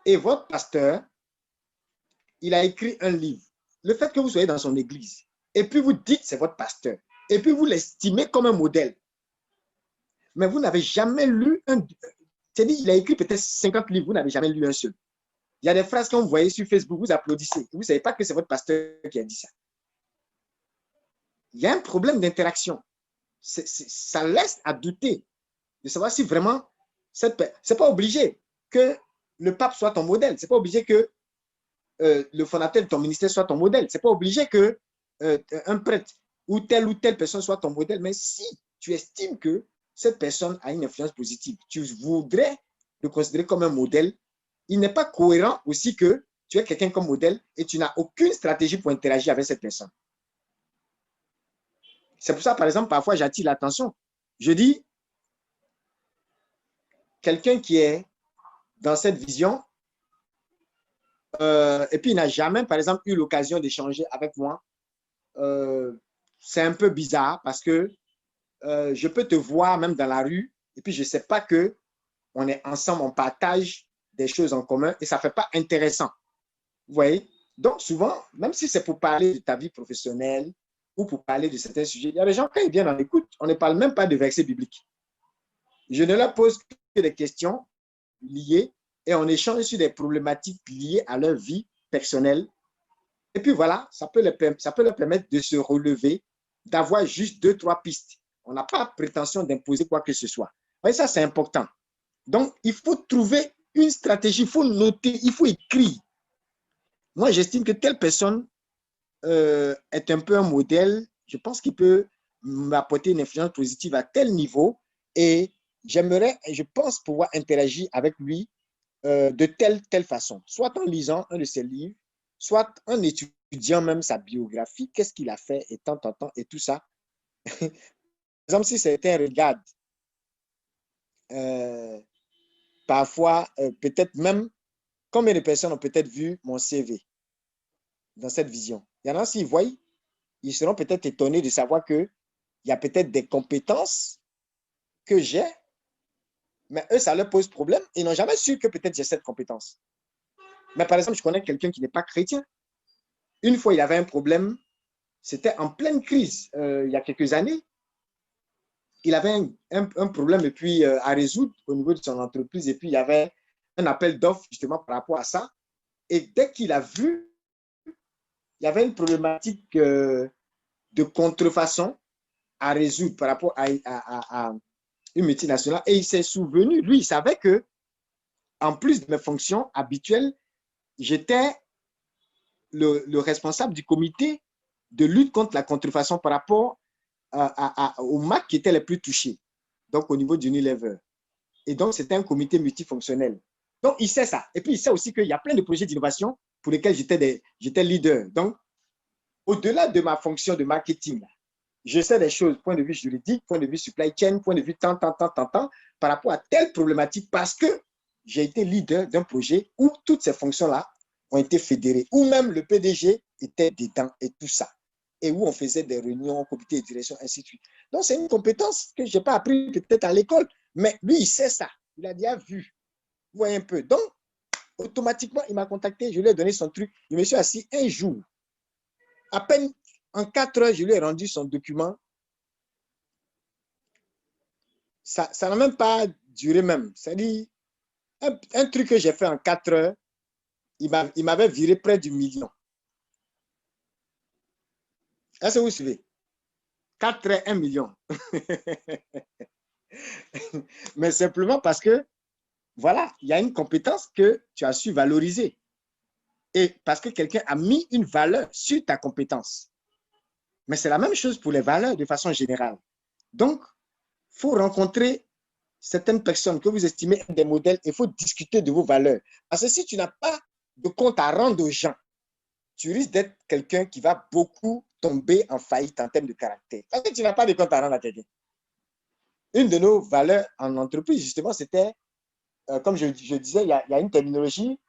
Et votre pasteur, il a écrit un livre. Le fait que vous soyez dans son église, et puis vous dites c'est votre pasteur, et puis vous l'estimez comme un modèle, mais vous n'avez jamais lu un... C'est-à-dire, il a écrit peut-être 50 livres, vous n'avez jamais lu un seul. Il y a des phrases que vous voyez sur Facebook, vous applaudissez. Vous ne savez pas que c'est votre pasteur qui a dit ça. Il y a un problème d'interaction. Ça laisse à douter de savoir si vraiment... Ce n'est pas obligé que le pape soit ton modèle. Ce n'est pas obligé que le fondateur de ton ministère soit ton modèle. Ce n'est pas obligé que un prêtre ou telle personne soit ton modèle. Mais si tu estimes que cette personne a une influence positive, tu voudrais le considérer comme un modèle, il n'est pas cohérent aussi que tu aies quelqu'un comme modèle et tu n'as aucune stratégie pour interagir avec cette personne. C'est pour ça, par exemple, parfois j'attire l'attention. Je dis, quelqu'un qui est dans cette vision, et puis il n'a jamais, par exemple, eu l'occasion d'échanger avec moi, c'est un peu bizarre parce que je peux te voir même dans la rue et puis je ne sais pas qu'on est ensemble, on partage des choses en commun et ça ne fait pas intéressant. Vous voyez? Donc souvent, même si c'est pour parler de ta vie professionnelle ou pour parler de certains sujets, il y a des gens, quand ils viennent en écoute, on ne parle même pas de versets bibliques. Je ne leur pose que des questions liées et on échange sur des problématiques liées à leur vie personnelle. Et puis voilà, ça peut leur permettre de se relever, d'avoir juste 2-3 pistes. On n'a pas prétention d'imposer quoi que ce soit. Vous voyez, ça, c'est important. Donc, il faut trouver une stratégie, il faut noter, il faut écrire. Moi, j'estime que telle personne est un peu un modèle. Je pense qu'il peut m'apporter une influence positive à tel niveau et j'aimerais, je pense pouvoir interagir avec lui de telle façon, soit en lisant un de ses livres, soit en étudiant même sa biographie, qu'est-ce qu'il a fait et tant, et tout ça. Par exemple, si certains regardent, parfois, peut-être même, combien de personnes ont peut-être vu mon CV dans cette vision? Il y en a, s'ils voient, ils seront peut-être étonnés de savoir qu'il y a peut-être des compétences que j'ai, mais eux, ça leur pose problème. Ils n'ont jamais su que peut-être j'ai cette compétence. Mais par exemple, je connais quelqu'un qui n'est pas chrétien. Une fois, il avait un problème, c'était en pleine crise, il y a quelques années. Il avait un problème et puis, à résoudre au niveau de son entreprise. Et puis, il y avait un appel d'offres justement par rapport à ça. Et dès qu'il a vu, il y avait une problématique de contrefaçon à résoudre par rapport à une multinationale. Et il s'est souvenu, lui, il savait que, en plus de mes fonctions habituelles, j'étais le responsable du comité de lutte contre la contrefaçon par rapport aux marques qui étaient les plus touchées, donc au niveau d'Unilever. Et donc, c'était un comité multifonctionnel. Donc, il sait ça. Et puis, il sait aussi qu'il y a plein de projets d'innovation pour lesquels j'étais leader. Donc, au-delà de ma fonction de marketing, je sais des choses, point de vue juridique, point de vue supply chain, point de vue tant, par rapport à telle problématique, parce que j'ai été leader d'un projet où toutes ces fonctions-là ont été fédérées, où même le PDG était dedans et tout ça, et où on faisait des réunions, comité de direction, ainsi de suite. Donc, c'est une compétence que je n'ai pas appris peut-être à l'école, mais lui, il sait ça. Il a déjà vu. Vous voyez un peu. Donc, Automatiquement, il m'a contacté, je lui ai donné son truc. Je me suis assis un jour. À peine en 4 heures, je lui ai rendu son document. Ça n'a même pas duré même. C'est-à-dire, un truc que j'ai fait en 4 heures, il m'avait viré près du million. Est-ce que vous suivez? 4 heures, 1 million. Mais simplement parce que, voilà, il y a une compétence que tu as su valoriser. Et parce que quelqu'un a mis une valeur sur ta compétence. Mais c'est la même chose pour les valeurs de façon générale. Donc, il faut rencontrer certaines personnes que vous estimez des modèles et il faut discuter de vos valeurs. Parce que si tu n'as pas de compte à rendre aux gens, tu risques d'être quelqu'un qui va beaucoup tomber en faillite en termes de caractère. Parce que tu n'as pas de compte à rendre à quelqu'un. Une de nos valeurs en entreprise, justement, c'était, comme je disais, il y a une terminologie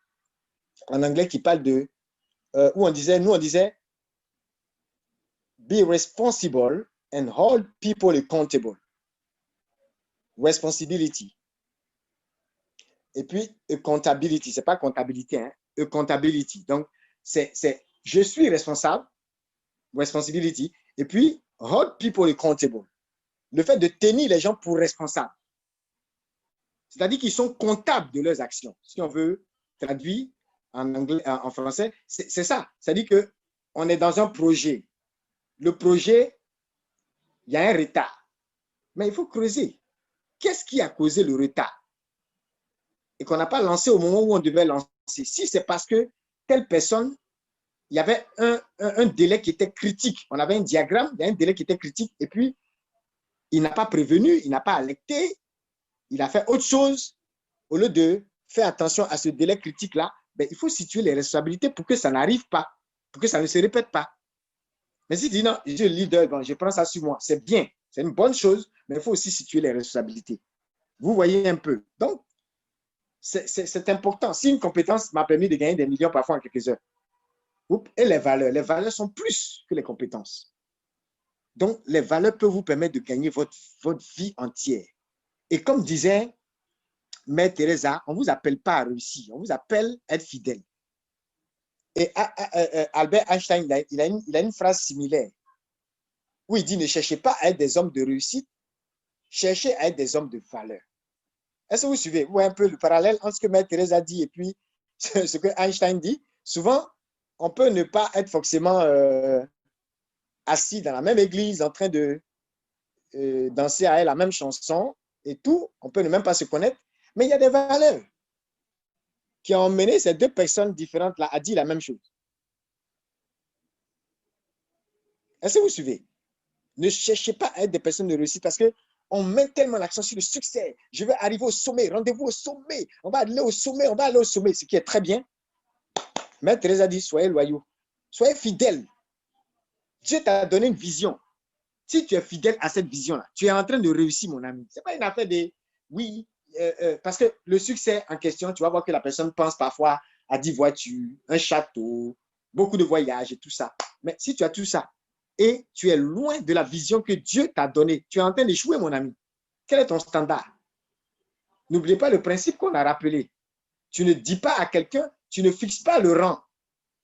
en anglais qui parle de, où on disait, be responsible and hold people accountable. Responsibility. Et puis, accountability. Ce n'est pas comptabilité, hein? Accountability. Donc, c'est je suis responsable, responsibility, et puis hold people accountable. Le fait de tenir les gens pour responsables. C'est-à-dire qu'ils sont comptables de leurs actions. Si on veut traduire en anglais, en français, c'est ça. C'est-à-dire qu'on est dans un projet. Le projet, il y a un retard. Mais il faut creuser. Qu'est-ce qui a causé le retard? Et qu'on n'a pas lancé au moment où on devait lancer. Si c'est parce que telle personne, il y avait un délai qui était critique. On avait un diagramme, il y a un délai qui était critique, et puis il n'a pas prévenu, il n'a pas alerté, il a fait autre chose. Au lieu de faire attention à ce délai critique-là, ben, il faut situer les responsabilités pour que ça n'arrive pas, pour que ça ne se répète pas. Mais si tu dis non, je suis le leader, bon, je prends ça sur moi, c'est bien, c'est une bonne chose, mais il faut aussi situer les responsabilités. Vous voyez un peu. Donc, c'est important. Si une compétence m'a permis de gagner des millions parfois en quelques heures, et les valeurs sont plus que les compétences. Donc, les valeurs peuvent vous permettre de gagner votre vie entière. Et comme disait Mère Teresa, on ne vous appelle pas à réussir, on vous appelle à être fidèle. Et Albert Einstein, il a une phrase similaire où il dit, ne cherchez pas à être des hommes de réussite, cherchez à être des hommes de valeur. Est-ce que vous suivez? Vous voyez un peu le parallèle entre ce que Mère Teresa dit et puis ce que Einstein dit. Souvent, on peut ne pas être forcément assis dans la même église en train de danser à elle la même chanson et tout. On peut ne même pas se connaître, mais il y a des valeurs qui ont mené ces deux personnes différentes-là à dire la même chose. Est-ce que vous suivez? Ne cherchez pas à être des personnes de réussite parce qu'on met tellement l'accent sur le succès. Je vais arriver au sommet, rendez-vous au sommet. On va aller au sommet, ce qui est très bien. Mais Thérèse a dit, soyez loyaux, soyez fidèles. Dieu t'a donné une vision. Si tu es fidèle à cette vision-là, tu es en train de réussir, mon ami. Ce n'est pas une affaire de, oui, parce que le succès en question, tu vas voir que la personne pense parfois à 10 voitures, un château, beaucoup de voyages et tout ça. Mais si tu as tout ça et tu es loin de la vision que Dieu t'a donnée, tu es en train d'échouer, mon ami. Quel est ton standard? N'oubliez pas le principe qu'on a rappelé. Tu ne dis pas à quelqu'un, tu ne fixes pas le rang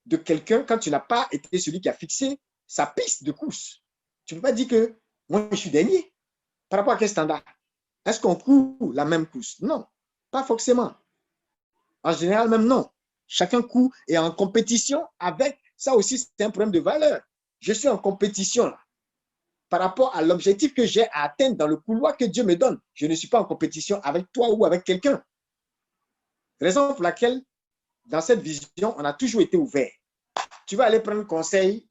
de quelqu'un quand tu n'as pas été celui qui a fixé sa piste de course. Tu ne peux pas dire que moi, je suis dernier. Par rapport à quel standard? Est-ce qu'on court la même course? Non, pas forcément. En général, même non. Chacun court et est en compétition avec. Ça aussi, c'est un problème de valeur. Je suis en compétition là, par rapport à l'objectif que j'ai à atteindre dans le couloir que Dieu me donne. Je ne suis pas en compétition avec toi ou avec quelqu'un. Raison pour laquelle, dans cette vision, on a toujours été ouvert. Tu vas aller prendre conseil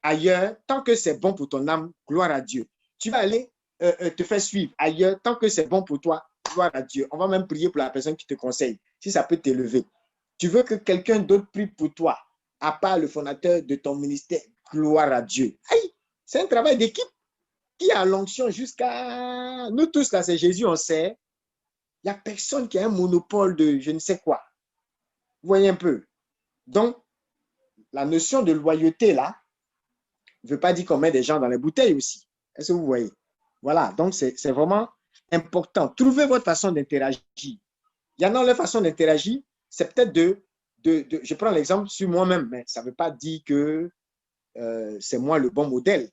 ailleurs tant que c'est bon pour ton âme, gloire à Dieu. Tu vas aller te faire suivre ailleurs tant que c'est bon pour toi, gloire à Dieu. On va même prier pour la personne qui te conseille, si ça peut t'élever. Tu veux que quelqu'un d'autre prie pour toi, à part le fondateur de ton ministère, gloire à Dieu. Aïe, c'est un travail d'équipe qui a l'onction jusqu'à... Nous tous, là, c'est Jésus, on sait. Il n'y a personne qui a un monopole de je ne sais quoi. Vous voyez un peu. Donc, la notion de loyauté, là, ne veut pas dire qu'on met des gens dans les bouteilles aussi. Est-ce que vous voyez? Voilà, donc c'est vraiment important. Trouvez votre façon d'interagir. Il y en a leur façon d'interagir, c'est peut-être je prends l'exemple sur moi-même, mais ça ne veut pas dire que c'est moi le bon modèle.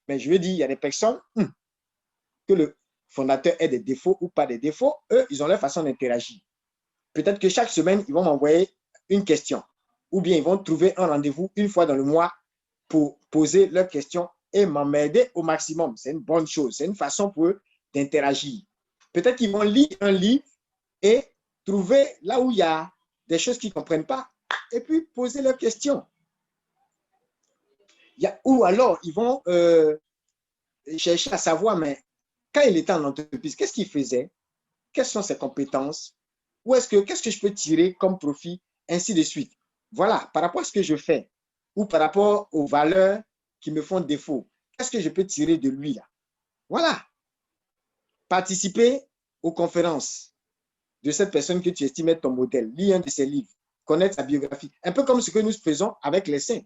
Mais je veux dire, il y a des personnes que le fondateur ait des défauts ou pas des défauts, eux, ils ont leur façon d'interagir. Peut-être que chaque semaine, ils vont m'envoyer une question ou bien ils vont trouver un rendez-vous une fois dans le mois pour poser leurs questions et m'emmerder au maximum. C'est une bonne chose. C'est une façon pour eux d'interagir. Peut-être qu'ils vont lire un livre et trouver là où il y a des choses qu'ils ne comprennent pas et puis poser leurs questions. Ou alors, ils vont chercher à savoir, mais quand il était en entreprise, qu'est-ce qu'il faisait? Quelles sont ses compétences? Qu'est-ce que je peux tirer comme profit? Ainsi de suite. Voilà, par rapport à ce que je fais ou par rapport aux valeurs qui me font défaut, qu'est-ce que je peux tirer de lui là? Voilà. Participer aux conférences de cette personne que tu estimes être ton modèle. Lire un de ses livres, connaître sa biographie. Un peu comme ce que nous faisons avec les saints.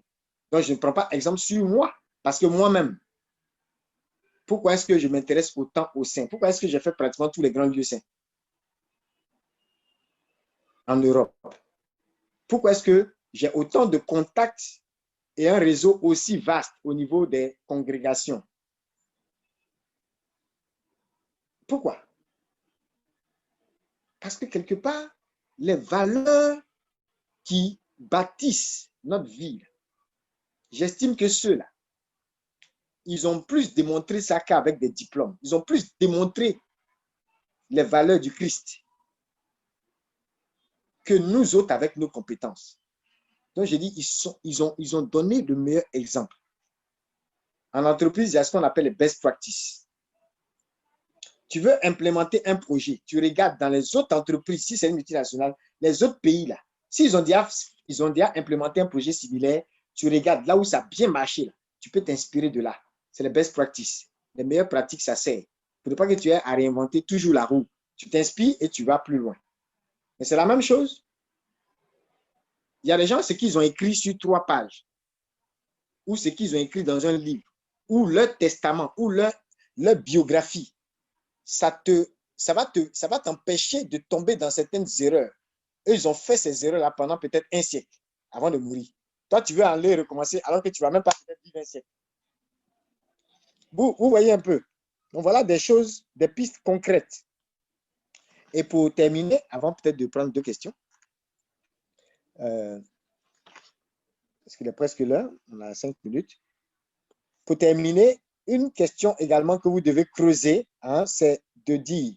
Donc, je ne prends pas exemple sur moi, parce que moi-même, pourquoi est-ce que je m'intéresse autant aux saints? Pourquoi est-ce que j'ai fait pratiquement tous les grands lieux saints en Europe? Pourquoi est-ce que j'ai autant de contacts et un réseau aussi vaste au niveau des congrégations? Pourquoi? Parce que quelque part, les valeurs qui bâtissent notre vie, j'estime que ceux-là, ils ont plus démontré ça qu'avec des diplômes. Ils ont plus démontré les valeurs du Christ que nous autres avec nos compétences. Donc, j'ai dit, ils ont donné le meilleur exemple. En entreprise, il y a ce qu'on appelle les best practices. Tu veux implémenter un projet, tu regardes dans les autres entreprises, si c'est une multinationale, les autres pays là, s'ils ont déjà implémenté un projet similaire, tu regardes là où ça a bien marché, là, tu peux t'inspirer de là. C'est les best practices. Les meilleures pratiques, ça sert. Pour ne pas que tu aies à réinventer toujours la roue. Tu t'inspires et tu vas plus loin. Mais c'est la même chose. Il y a des gens, ce qu'ils ont écrit sur 3 pages, ou ce qu'ils ont écrit dans un livre, ou leur testament, ou leur biographie, ça va t'empêcher de tomber dans certaines erreurs. Eux, ils ont fait ces erreurs-là pendant peut-être 1 siècle avant de mourir. Toi, tu veux aller recommencer alors que tu ne vas même pas vivre 1 siècle. Vous voyez un peu. Donc, voilà des choses, des pistes concrètes. Et pour terminer, avant peut-être de prendre 2 questions, parce qu'il est presque l'heure, on a 5 minutes. Pour terminer, une question également que vous devez creuser, hein, c'est de dire,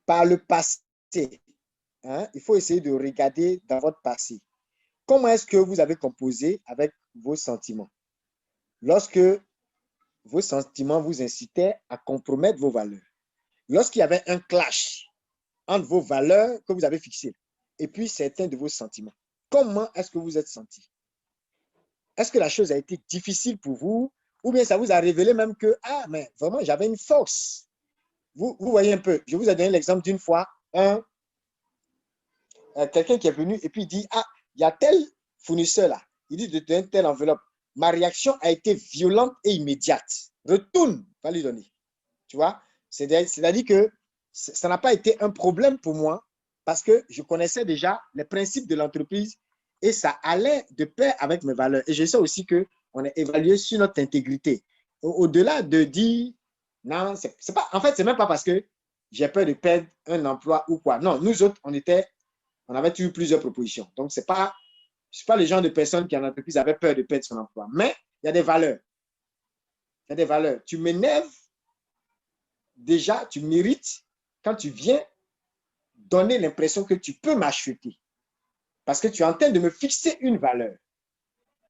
par le passé, hein, il faut essayer de regarder dans votre passé. Comment est-ce que vous avez composé avec vos sentiments? Lorsque vos sentiments vous incitaient à compromettre vos valeurs. Lorsqu'il y avait un clash entre vos valeurs que vous avez fixées et puis certains de vos sentiments, comment est-ce que vous êtes senti? Est-ce que la chose a été difficile pour vous ou bien ça vous a révélé même que, ah, mais vraiment, j'avais une force? Vous voyez un peu, je vous ai donné l'exemple d'une fois, quelqu'un qui est venu et puis il dit, ah, il y a tel fournisseur là, il dit de donner telle enveloppe. Ma réaction a été violente et immédiate. Retourne, va lui donner. Tu vois? C'est-à-dire que ça n'a pas été un problème pour moi parce que je connaissais déjà les principes de l'entreprise et ça allait de pair avec mes valeurs. Et je sais aussi qu'on est évalué sur notre intégrité. Au-delà de dire, non, c'est pas, en fait, c'est même pas parce que j'ai peur de perdre un emploi ou quoi. Non, nous autres, on avait eu plusieurs propositions. Donc, je ne suis pas le genre de personne qui en entreprise avait peur de perdre son emploi. Mais il y a des valeurs. Il y a des valeurs. Tu m'énerves, déjà, tu mérites quand tu viens donner l'impression que tu peux m'acheter. Parce que tu es en train de me fixer une valeur.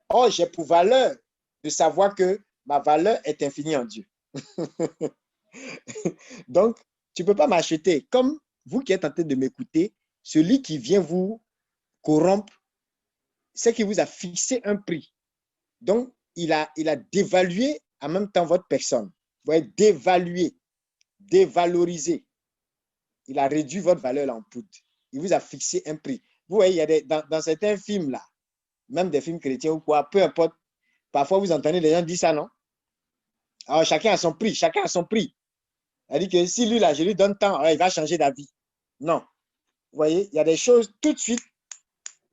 Or, j'ai pour valeur de savoir que ma valeur est infinie en Dieu. Donc, tu ne peux pas m'acheter. Comme vous qui êtes en train de m'écouter, celui qui vient vous corrompre, c'est qu'il vous a fixé un prix. Donc, il a dévalué en même temps votre personne. Vous voyez, dévalué, dévalorisé. Il a réduit votre valeur en poudre. Il vous a fixé un prix. Vous voyez, il y a dans certains films là, même des films chrétiens ou quoi, peu importe, parfois vous entendez les gens dire ça, non? Alors, chacun a son prix, chacun a son prix. C'est-à-dire que si lui là, je lui donne tant, alors il va changer d'avis. Non. Vous voyez, il y a des choses tout de suite,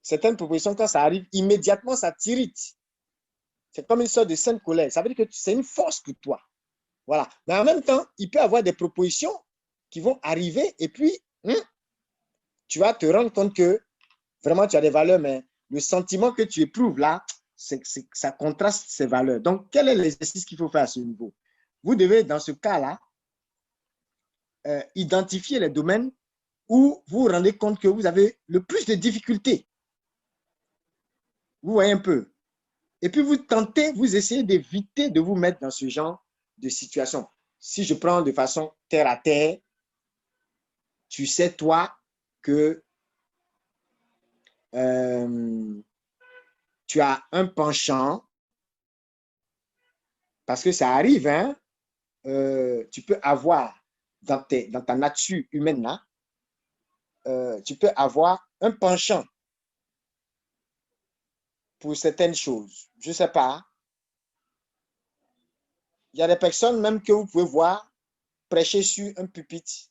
certaines propositions, quand ça arrive, immédiatement, ça t'irrite. C'est comme une sorte de sainte colère. Ça veut dire que c'est une force pour toi. Voilà. Mais en même temps, il peut y avoir des propositions qui vont arriver et puis, tu vas te rendre compte que vraiment, tu as des valeurs, mais le sentiment que tu éprouves là, ça contraste ces valeurs. Donc, quel est l'exercice qu'il faut faire à ce niveau? Vous devez, dans ce cas-là, identifier les domaines où vous vous rendez compte que vous avez le plus de difficultés. Vous voyez un peu. Et puis, vous essayez d'éviter de vous mettre dans ce genre de situation. Si je prends de façon terre à terre, tu sais, toi, que tu as un penchant, parce que ça arrive, hein, tu peux avoir dans ta nature humaine, là, tu peux avoir un penchant pour certaines choses. Je ne sais pas. Il y a des personnes même que vous pouvez voir prêcher sur un pupitre,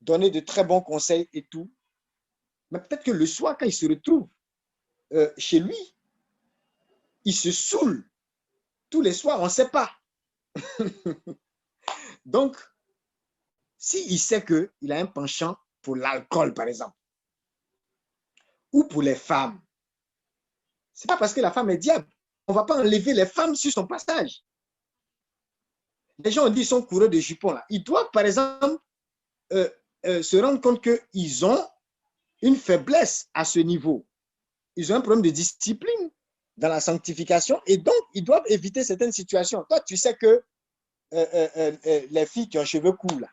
donner de très bons conseils et tout. Mais peut-être que le soir, quand il se retrouve chez lui, il se saoule. Tous les soirs, on ne sait pas. Donc, s'il sait qu'il a un penchant pour l'alcool, par exemple, ou pour les femmes, ce n'est pas parce que la femme est diable. On ne va pas enlever les femmes sur son passage. Les gens ont dit qu'ils sont coureurs de jupons. Là. Ils doivent, par exemple, se rendre compte qu'ils ont une faiblesse à ce niveau. Ils ont un problème de discipline dans la sanctification et donc, ils doivent éviter certaines situations. Toi, tu sais que les filles qui ont cheveux courts, là,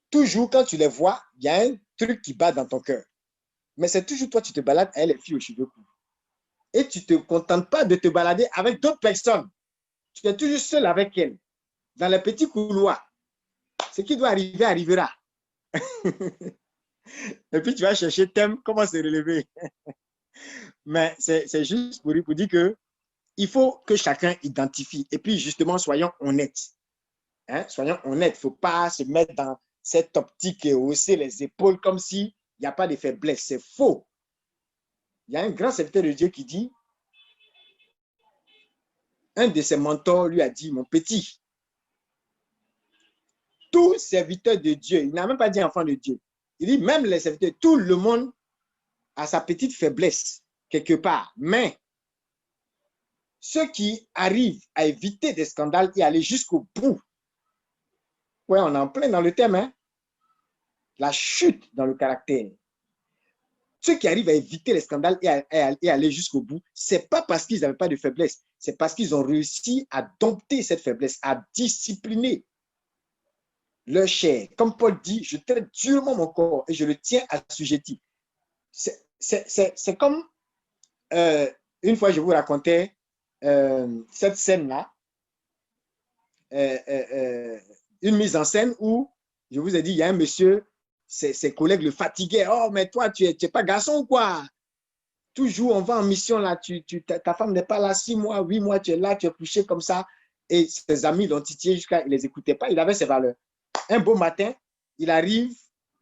toujours quand tu les vois, il y a un truc qui bat dans ton cœur. Mais c'est toujours toi, tu te balades avec les filles aux cheveux courts. Et tu ne te contentes pas de te balader avec d'autres personnes. Tu es toujours seul avec elles, dans les petits couloirs. Ce qui doit arriver, arrivera. Et puis tu vas chercher thème, comment se relever. Mais c'est juste pour dire que il faut que chacun identifie. Et puis justement, soyons honnêtes. Hein? Soyons honnêtes. Il ne faut pas se mettre dans cette optique et hausser les épaules comme s'il n'y a pas de faiblesse. C'est faux. Il y a un grand serviteur de Dieu qui dit, un de ses mentors lui a dit, mon petit, tout serviteur de Dieu, il n'a même pas dit enfant de Dieu, il dit même les serviteurs, tout le monde a sa petite faiblesse quelque part, mais ceux qui arrivent à éviter des scandales et aller jusqu'au bout, ouais, on est en plein dans le thème, hein? La chute dans le caractère. Ceux qui arrivent à éviter les scandales et aller jusqu'au bout, ce n'est pas parce qu'ils n'avaient pas de faiblesse, c'est parce qu'ils ont réussi à dompter cette faiblesse, à discipliner leur chair. Comme Paul dit, je traite durement mon corps et je le tiens assujetti. C'est comme, une fois je vous racontais cette scène-là, une mise en scène où je vous ai dit, il y a un monsieur, ses collègues le fatiguaient. Oh, mais toi, tu n'es pas garçon ou quoi? Toujours, on va en mission là, ta femme n'est pas là 6 mois, 8 mois, tu es là, tu es couché comme ça. Et ses amis l'ont titillé jusqu'à, il ne les écoutait pas, il avait ses valeurs. Un beau matin, il arrive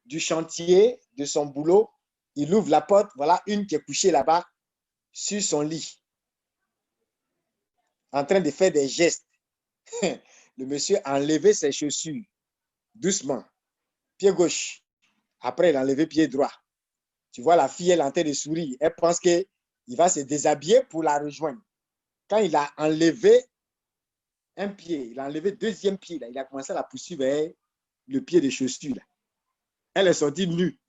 du chantier, de son boulot, il ouvre la porte, voilà une qui est couchée là-bas sur son lit, en train de faire des gestes. Le monsieur a enlevé ses chaussures, doucement, pied gauche. Après, il a enlevé pied droit. Tu vois, la fille, elle est en train de sourire. Elle pense qu'il va se déshabiller pour la rejoindre. Quand il a enlevé un pied, il a enlevé le deuxième pied, là, il a commencé à la poursuivre vers le pied de chaussure. Là. Elle est sortie nue.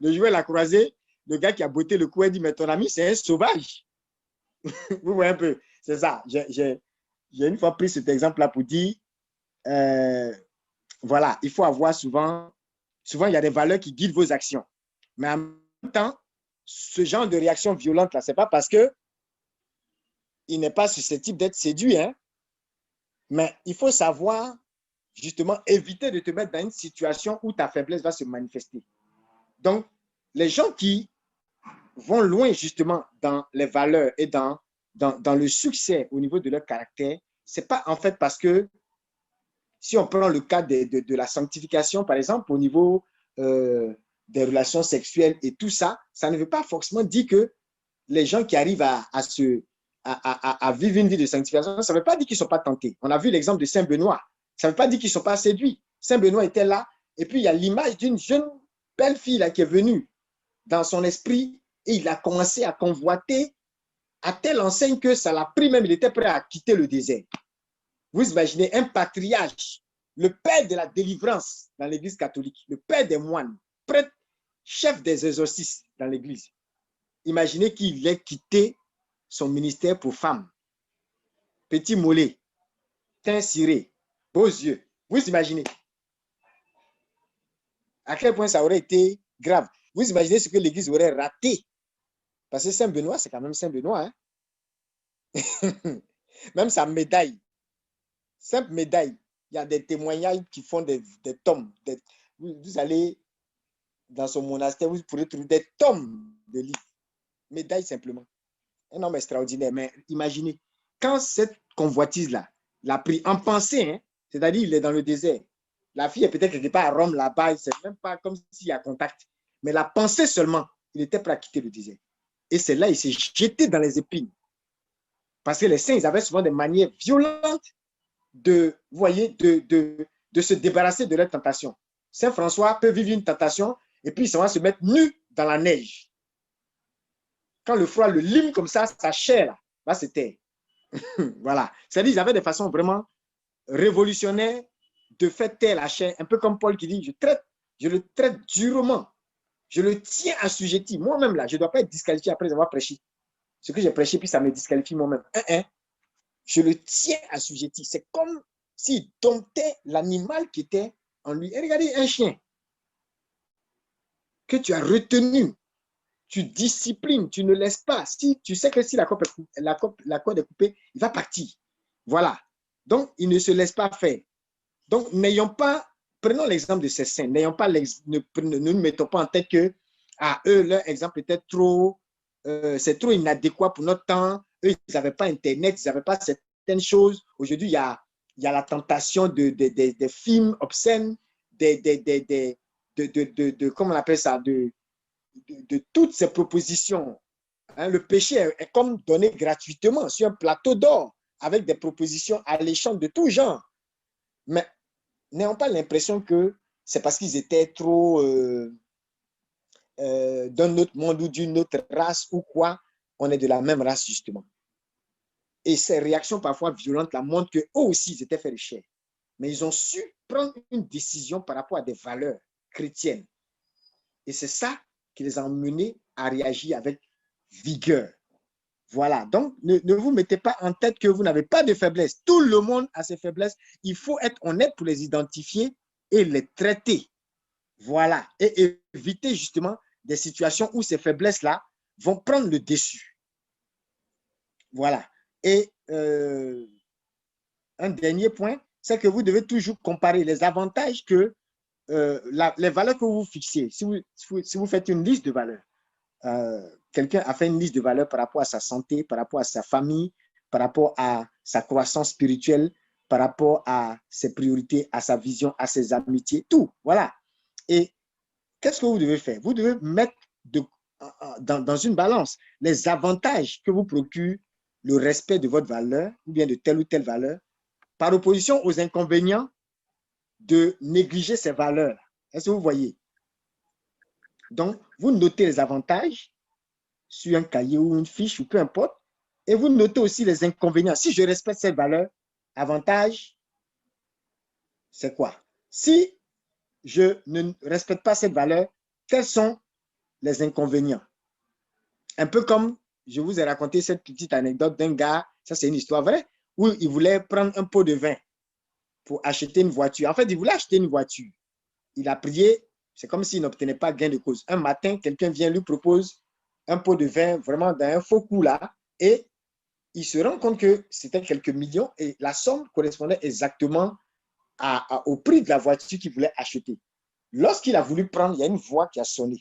Le joueur l'a croisé. Le gars qui a botté le cou a dit, mais ton ami, c'est un sauvage. Vous voyez un peu, c'est ça. J'ai une fois pris cet exemple-là pour dire, voilà, il faut avoir souvent, il y a des valeurs qui guident vos actions. Mais en même temps, ce genre de réaction violente-là, ce n'est pas parce qu'il n'est pas susceptible d'être séduit, hein? Mais il faut savoir, justement, éviter de te mettre dans une situation où ta faiblesse va se manifester. Donc, les gens qui vont loin, justement, dans les valeurs et dans le succès au niveau de leur caractère, ce n'est pas en fait parce que, si on prend le cas de la sanctification, par exemple, au niveau des relations sexuelles et tout ça, ça ne veut pas forcément dire que les gens qui arrivent à vivre une vie de sanctification, ça ne veut pas dire qu'ils ne sont pas tentés. On a vu l'exemple de Saint Benoît. Ça ne veut pas dire qu'ils ne sont pas séduits. Saint Benoît était là, et puis il y a l'image d'une jeune belle fille là, qui est venue dans son esprit, et il a commencé à convoiter à telle enseigne que ça l'a pris même, il était prêt à quitter le désert. Vous imaginez un patriarche, le père de la délivrance dans l'église catholique, le père des moines, prêtre, chef des exorcistes dans l'église. Imaginez qu'il ait quitté son ministère pour femme. Petit mollet, teint ciré, beaux yeux. Vous imaginez à quel point ça aurait été grave. Vous imaginez ce que l'église aurait raté. Parce que Saint Benoît, c'est quand même Saint Benoît. Hein? Même sa médaille, simple médaille, il y a des témoignages qui font des tomes. Vous allez dans son monastère, vous pourrez trouver des tomes de livres. Médaille simplement. Un homme extraordinaire. Mais imaginez, quand cette convoitise-là l'a pris en pensée, hein, c'est-à-dire il est dans le désert, la fille est peut-être quelque part à Rome là-bas, c'est même pas comme s'il y a contact. Mais la pensée seulement, il était prêt à quitter le désert. Et c'est là, il s'est jeté dans les épines. Parce que les saints, ils avaient souvent des manières violentes de, vous voyez, de se débarrasser de leur tentation. Saint François peut vivre une tentation et puis il va se mettre nu dans la neige. Quand le froid le lime comme ça, sa chair va se taire. Voilà. C'est-à-dire qu'ils avaient des façons vraiment révolutionnaires de faire taire la chair, un peu comme Paul qui dit, je le traite durement. Je le tiens assujetti. Moi-même, là, je ne dois pas être disqualifié après avoir prêché. Ce que j'ai prêché, puis ça me disqualifie moi-même. Je le tiens assujetti. C'est comme s'il domptait l'animal qui était en lui. Et regardez, un chien que tu as retenu, tu disciplines, tu ne laisses pas. Si tu sais que si la corde est coupée, il va partir. Voilà. Donc, il ne se laisse pas faire. Donc, prenons l'exemple de ces saints, ne nous mettons pas en tête que eux, leur exemple était c'est trop inadéquat pour notre temps. Eux, ils n'avaient pas Internet, ils n'avaient pas certaines choses. Aujourd'hui, il y a la tentation des films obscènes, comment on appelle ça, de toutes ces propositions. Hein, le péché est comme donné gratuitement sur un plateau d'or avec des propositions alléchantes de tout genre. Mais n'ayons pas l'impression que c'est parce qu'ils étaient trop d'un autre monde ou d'une autre race ou quoi, on est de la même race justement. Et ces réactions parfois violentes la montrent qu'eux aussi, ils étaient faits de chair. Mais ils ont su prendre une décision par rapport à des valeurs chrétiennes. Et c'est ça qui les a emmenés à réagir avec vigueur. Voilà, donc ne vous mettez pas en tête que vous n'avez pas de faiblesse. Tout le monde a ses faiblesses. Il faut être honnête pour les identifier et les traiter. Voilà, et éviter justement des situations où ces faiblesses-là vont prendre le dessus. Voilà. Et un dernier point, c'est que vous devez toujours comparer les avantages que les valeurs que vous fixez. Si vous faites une liste de valeurs, quelqu'un a fait une liste de valeurs par rapport à sa santé, par rapport à sa famille, par rapport à sa croissance spirituelle, par rapport à ses priorités, à sa vision, à ses amitiés, tout. Voilà. Et qu'est-ce que vous devez faire? Vous devez mettre dans une balance les avantages que vous procure le respect de votre valeur ou bien de telle ou telle valeur par opposition aux inconvénients de négliger ces valeurs. Est-ce que vous voyez? Donc, vous notez les avantages sur un cahier ou une fiche ou peu importe et vous notez aussi les inconvénients. Si je respecte cette valeur, avantage, c'est quoi? Si je ne respecte pas cette valeur, quels sont les inconvénients? Un peu comme je vous ai raconté cette petite anecdote d'un gars, ça c'est une histoire vraie, où il voulait prendre un pot de vin pour acheter une voiture. En fait, il voulait acheter une voiture. Il a prié, c'est comme s'il n'obtenait pas gain de cause. Un matin, quelqu'un vient lui propose un pot de vin vraiment d'un faux coup là, et il se rend compte que c'était quelques millions et la somme correspondait exactement au prix de la voiture qu'il voulait acheter. Lorsqu'il a voulu prendre, il y a une voix qui a sonné.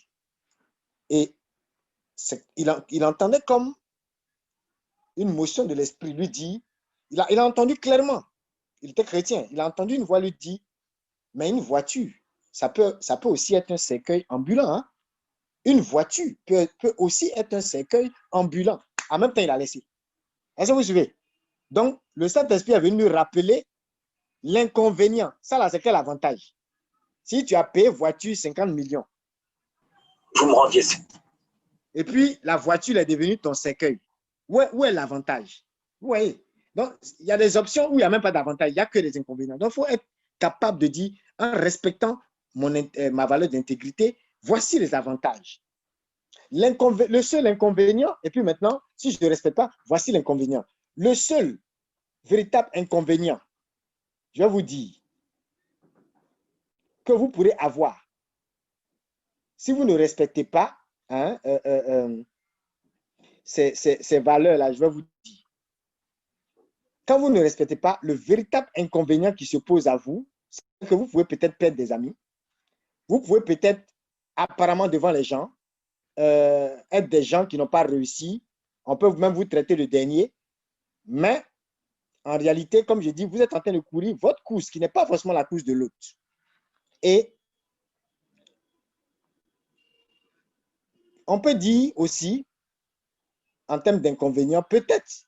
Et il entendait comme une motion de l'esprit lui dit, il a entendu clairement, il était chrétien, il a entendu une voix lui dire, mais une voiture, ça peut aussi être un cercueil ambulant. Hein. Une voiture peut aussi être un cercueil ambulant. En même temps, il a laissé. Est-ce que vous suivez? Donc, le Saint-Esprit est venu nous rappeler l'inconvénient. Ça, là, c'est quel avantage? Si tu as payé voiture 50 millions, vous me rendiez. Et puis, la voiture est devenue ton cercueil. Où est l'avantage? Vous voyez? Donc, il y a des options où il n'y a même pas d'avantage. Il n'y a que des inconvénients. Donc, il faut être capable de dire, en respectant ma valeur d'intégrité, voici les avantages. Le seul inconvénient, et puis maintenant, si je ne respecte pas, voici l'inconvénient. Le seul véritable inconvénient, je vais vous dire, que vous pourrez avoir, si vous ne respectez pas ces valeurs-là, je vais vous dire, quand vous ne respectez pas, le véritable inconvénient qui se pose à vous, c'est que vous pouvez peut-être perdre des amis, vous pouvez peut-être, apparemment devant les gens, être des gens qui n'ont pas réussi, on peut même vous traiter de dernier, mais en réalité, comme je dis, vous êtes en train de courir votre course, qui n'est pas forcément la course de l'autre. Et on peut dire aussi, en termes d'inconvénients, peut-être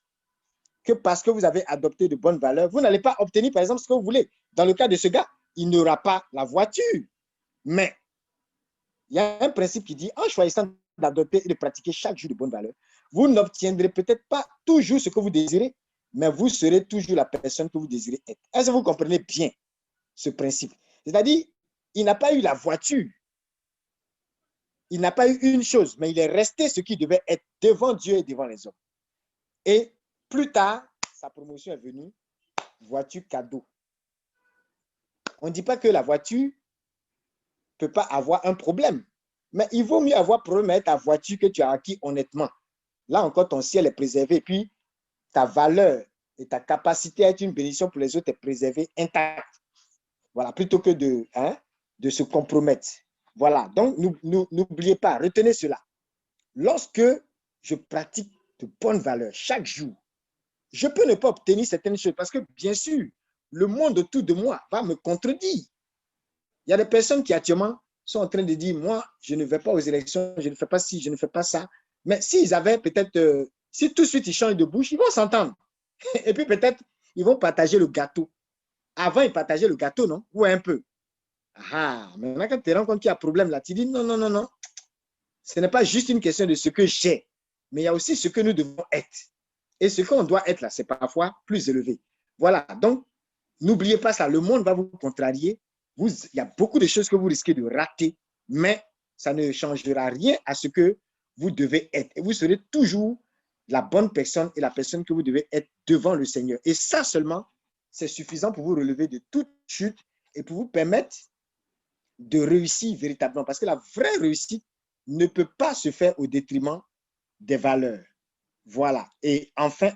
que parce que vous avez adopté de bonnes valeurs, vous n'allez pas obtenir, par exemple, ce que vous voulez. Dans le cas de ce gars, il n'aura pas la voiture. Mais il y a un principe qui dit, en choisissant d'adopter et de pratiquer chaque jour de bonnes valeurs, vous n'obtiendrez peut-être pas toujours ce que vous désirez, mais vous serez toujours la personne que vous désirez être. Est-ce que vous comprenez bien ce principe? C'est-à-dire, il n'a pas eu la voiture. Il n'a pas eu une chose, mais il est resté ce qu'il devait être devant Dieu et devant les hommes. Et plus tard, sa promotion est venue, voiture cadeau. On ne dit pas que la voiture ne peut pas avoir un problème, mais il vaut mieux avoir problème avec ta voiture que tu as acquis honnêtement. Là encore, ton ciel est préservé, et puis ta valeur et ta capacité à être une bénédiction pour les autres est préservée intacte. Voilà, plutôt que de se compromettre. Voilà, donc n'oubliez pas, retenez cela. Lorsque je pratique de bonnes valeurs chaque jour, je peux ne pas obtenir certaines choses parce que, bien sûr, le monde autour de moi va me contredire. Il y a des personnes qui actuellement sont en train de dire, moi, je ne vais pas aux élections, je ne fais pas ci, je ne fais pas ça. Mais s'ils avaient peut-être, si tout de suite ils changent de bouche, ils vont s'entendre. Et puis peut-être, ils vont partager le gâteau. Avant, ils partageaient le gâteau, non? Ou un peu. Ah, maintenant, quand tu te rends compte qu'il y a un problème là, tu dis, non, non, non, non. Ce n'est pas juste une question de ce que j'ai, mais il y a aussi ce que nous devons être. Et ce qu'on doit être là, c'est parfois plus élevé. Voilà, donc, n'oubliez pas ça, le monde va vous contrarier. Il y a beaucoup de choses que vous risquez de rater, mais ça ne changera rien à ce que vous devez être. Et vous serez toujours la bonne personne et la personne que vous devez être devant le Seigneur. Et ça seulement, c'est suffisant pour vous relever de toute chute et pour vous permettre de réussir véritablement. Parce que la vraie réussite ne peut pas se faire au détriment des valeurs. Voilà. Et enfin,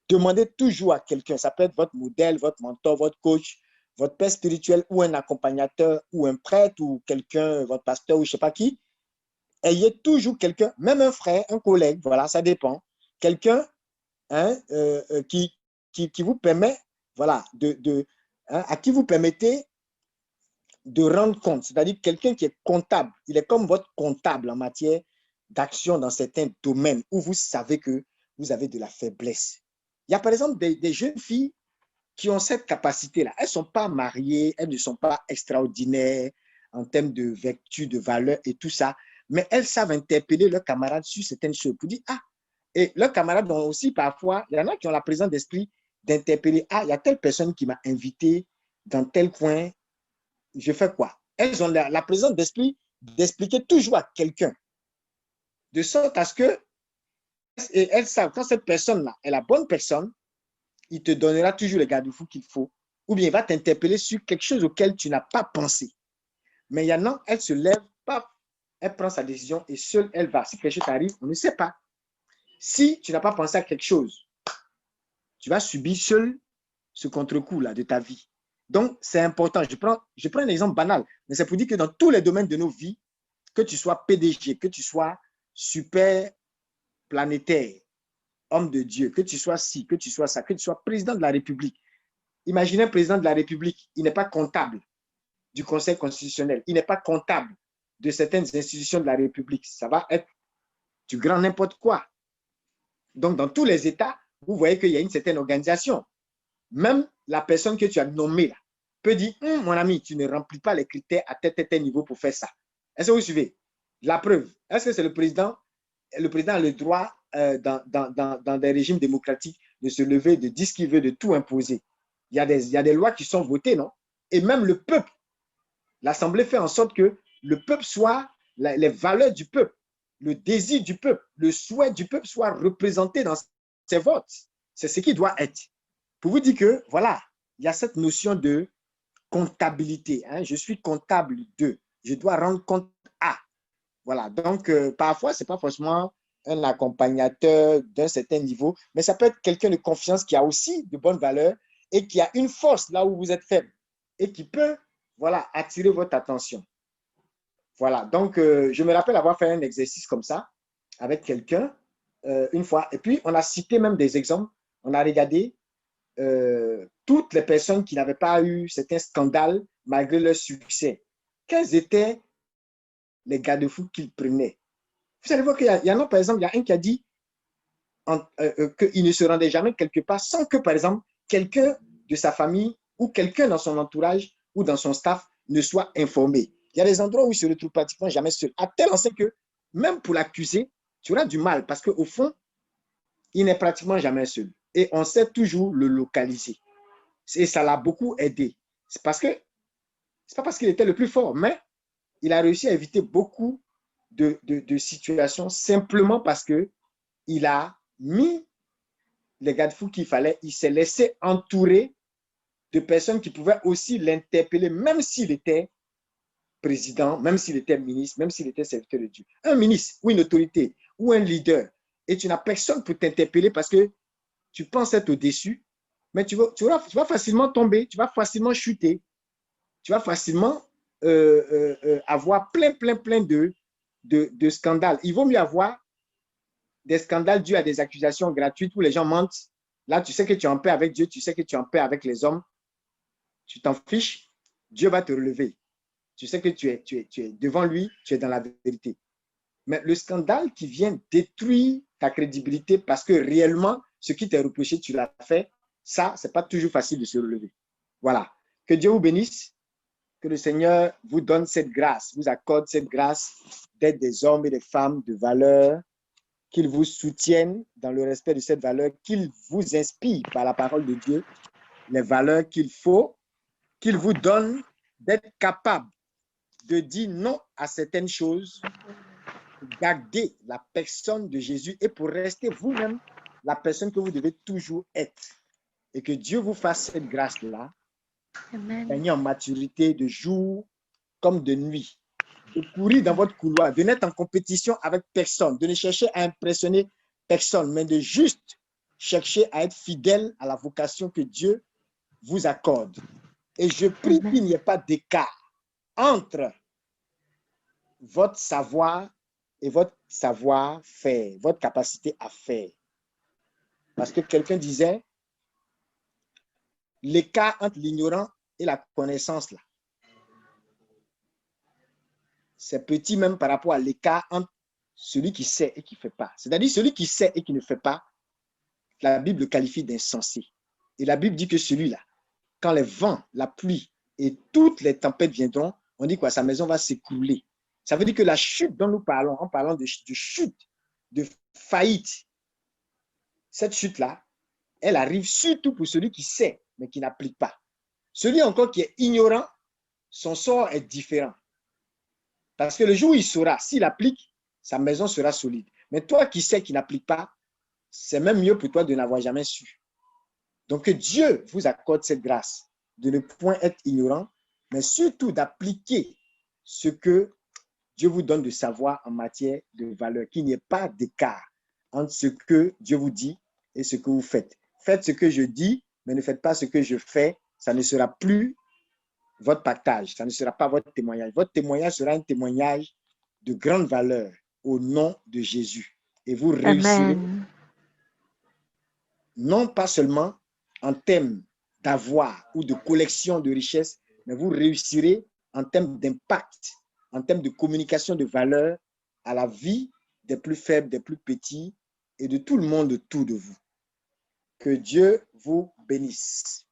demandez toujours à quelqu'un, ça peut être votre modèle, votre mentor, votre coach, votre père spirituel ou un accompagnateur ou un prêtre ou quelqu'un, votre pasteur ou je ne sais pas qui. Ayez toujours quelqu'un, même un frère, un collègue, voilà, ça dépend. Quelqu'un qui vous permet, voilà, à qui vous permettez de rendre compte, c'est-à-dire quelqu'un qui est comptable, il est comme votre comptable en matière d'action dans certains domaines où vous savez que vous avez de la faiblesse. Il y a par exemple des jeunes filles qui ont cette capacité-là. Elles ne sont pas mariées, elles ne sont pas extraordinaires en termes de vertu, de valeur et tout ça, mais elles savent interpeller leurs camarades sur certaines choses pour dire, ah, et leurs camarades ont aussi parfois, il y en a qui ont la présence d'esprit d'interpeller, ah, il y a telle personne qui m'a invité dans tel coin, je fais quoi? Elles ont la présence d'esprit d'expliquer toujours à quelqu'un, de sorte à ce que elles savent, quand cette personne-là est la bonne personne, il te donnera toujours le garde-fou qu'il faut, ou bien il va t'interpeller sur quelque chose auquel tu n'as pas pensé. Mais il y en a, elle se lève, paf, elle prend sa décision et seule elle va. Si quelque chose t'arrive, on ne sait pas. Si tu n'as pas pensé à quelque chose, tu vas subir seul ce contre-coup-là de ta vie. Donc, c'est important. Je prends un exemple banal, mais c'est pour dire que dans tous les domaines de nos vies, que tu sois PDG, que tu sois super planétaire, homme de Dieu, que tu sois ci, que tu sois ça, que tu sois président de la République. Imaginez un président de la République, il n'est pas comptable. du Conseil constitutionnel. Il n'est pas comptable de certaines institutions de la République. Ça va être du grand n'importe quoi. Donc, dans tous les États, vous voyez qu'il y a une certaine organisation. Même la personne que tu as nommée là, peut dire, mon ami, tu ne remplis pas les critères à tel niveau pour faire ça. Est-ce que vous suivez? La preuve, est-ce que c'est le président? Le président a le droit, dans des régimes démocratiques, de se lever, de dire ce qu'il veut, de tout imposer. Il y a des lois qui sont votées, non? Et même le peuple, l'Assemblée fait en sorte que le peuple soit, les valeurs du peuple, le désir du peuple, le souhait du peuple soit représenté dans ses votes. C'est ce qui doit être. Pour vous dire que, voilà, il y a cette notion de comptabilité. Hein. Je suis comptable de. Je dois rendre compte à. Voilà. Donc, parfois, ce n'est pas forcément un accompagnateur d'un certain niveau, mais ça peut être quelqu'un de confiance qui a aussi de bonnes valeurs et qui a une force là où vous êtes faible et qui peut, voilà, attirer votre attention. Voilà. Donc, je me rappelle avoir fait un exercice comme ça avec quelqu'un une fois. Et puis, on a cité même des exemples. On a regardé toutes les personnes qui n'avaient pas eu certains scandales malgré leur succès. Quels étaient les garde-fous qu'ils prenaient? Vous allez voir qu'il y en a, par exemple, il y a un qui a dit qu'il ne se rendait jamais quelque part sans que, par exemple, quelqu'un de sa famille ou quelqu'un dans son entourage ou dans son staff ne soit informé. Il y a des endroits où il se retrouve pratiquement jamais seul. À tel enseigne que, même pour l'accuser, tu auras du mal parce qu'au fond, il n'est pratiquement jamais seul. Et on sait toujours le localiser. Et ça l'a beaucoup aidé. C'est parce que, c'est pas parce qu'il était le plus fort, mais il a réussi à éviter beaucoup de situations simplement parce qu'il a mis les garde-fous qu'il fallait. Il s'est laissé entourer de personnes qui pouvaient aussi l'interpeller, même s'il était président, même s'il était ministre, même s'il était serviteur de Dieu. Un ministre ou une autorité ou un leader, et tu n'as personne pour t'interpeller parce que tu penses être au-dessus, mais tu vas facilement tomber, tu vas facilement chuter, tu vas facilement avoir plein de scandales. Il vaut mieux avoir des scandales dus à des accusations gratuites où les gens mentent. Là, tu sais que tu es en paix avec Dieu, tu sais que tu es en paix avec les hommes. Tu t'en fiches, Dieu va te relever. Tu sais que tu es devant lui, tu es dans la vérité. Mais le scandale qui vient détruire ta crédibilité parce que réellement, ce qui t'est reproché, tu l'as fait, ça, ce n'est pas toujours facile de se relever. Voilà. Que Dieu vous bénisse. Que le Seigneur vous donne cette grâce, vous accorde cette grâce d'être des hommes et des femmes de valeur, qu'il vous soutienne dans le respect de cette valeur, qu'il vous inspire par la parole de Dieu, les valeurs qu'il faut, qu'il vous donne d'être capable de dire non à certaines choses, garder la personne de Jésus et pour rester vous-même la personne que vous devez toujours être. Et que Dieu vous fasse cette grâce-là, gagner en maturité de jour comme de nuit, de courir dans votre couloir, de n'être en compétition avec personne, de ne chercher à impressionner personne, mais de juste chercher à être fidèle à la vocation que Dieu vous accorde. Et je prie qu'il n'y ait pas d'écart entre votre savoir et votre savoir-faire, votre capacité à faire. Parce que quelqu'un disait, l'écart entre l'ignorant et la connaissance, là, c'est petit même par rapport à l'écart entre celui qui sait et qui ne fait pas. C'est-à-dire celui qui sait et qui ne fait pas, la Bible le qualifie d'insensé. Et la Bible dit que celui-là, quand les vents, la pluie et toutes les tempêtes viendront, on dit quoi? Sa maison va s'écrouler. Ça veut dire que la chute dont nous parlons, en parlant de chute, de faillite, cette chute-là, elle arrive surtout pour celui qui sait, mais qui n'applique pas. Celui encore qui est ignorant, son sort est différent. Parce que le jour où il saura, s'il applique, sa maison sera solide. Mais toi qui sais, qui n'applique pas, c'est même mieux pour toi de n'avoir jamais su. Donc que Dieu vous accorde cette grâce de ne point être ignorant, mais surtout d'appliquer ce que Dieu vous donne de savoir en matière de valeur, qu'il n'y ait pas d'écart entre ce que Dieu vous dit et ce que vous faites. Faites ce que je dis, mais ne faites pas ce que je fais. Ça ne sera plus votre partage, ça ne sera pas votre témoignage. Votre témoignage sera un témoignage de grande valeur au nom de Jésus. Et vous réussirez, non pas seulement en termes d'avoir ou de collection de richesses, mais vous réussirez en termes d'impact, en termes de communication de valeur à la vie des plus faibles, des plus petits et de tout le monde autour de vous. Que Dieu vous bénisse.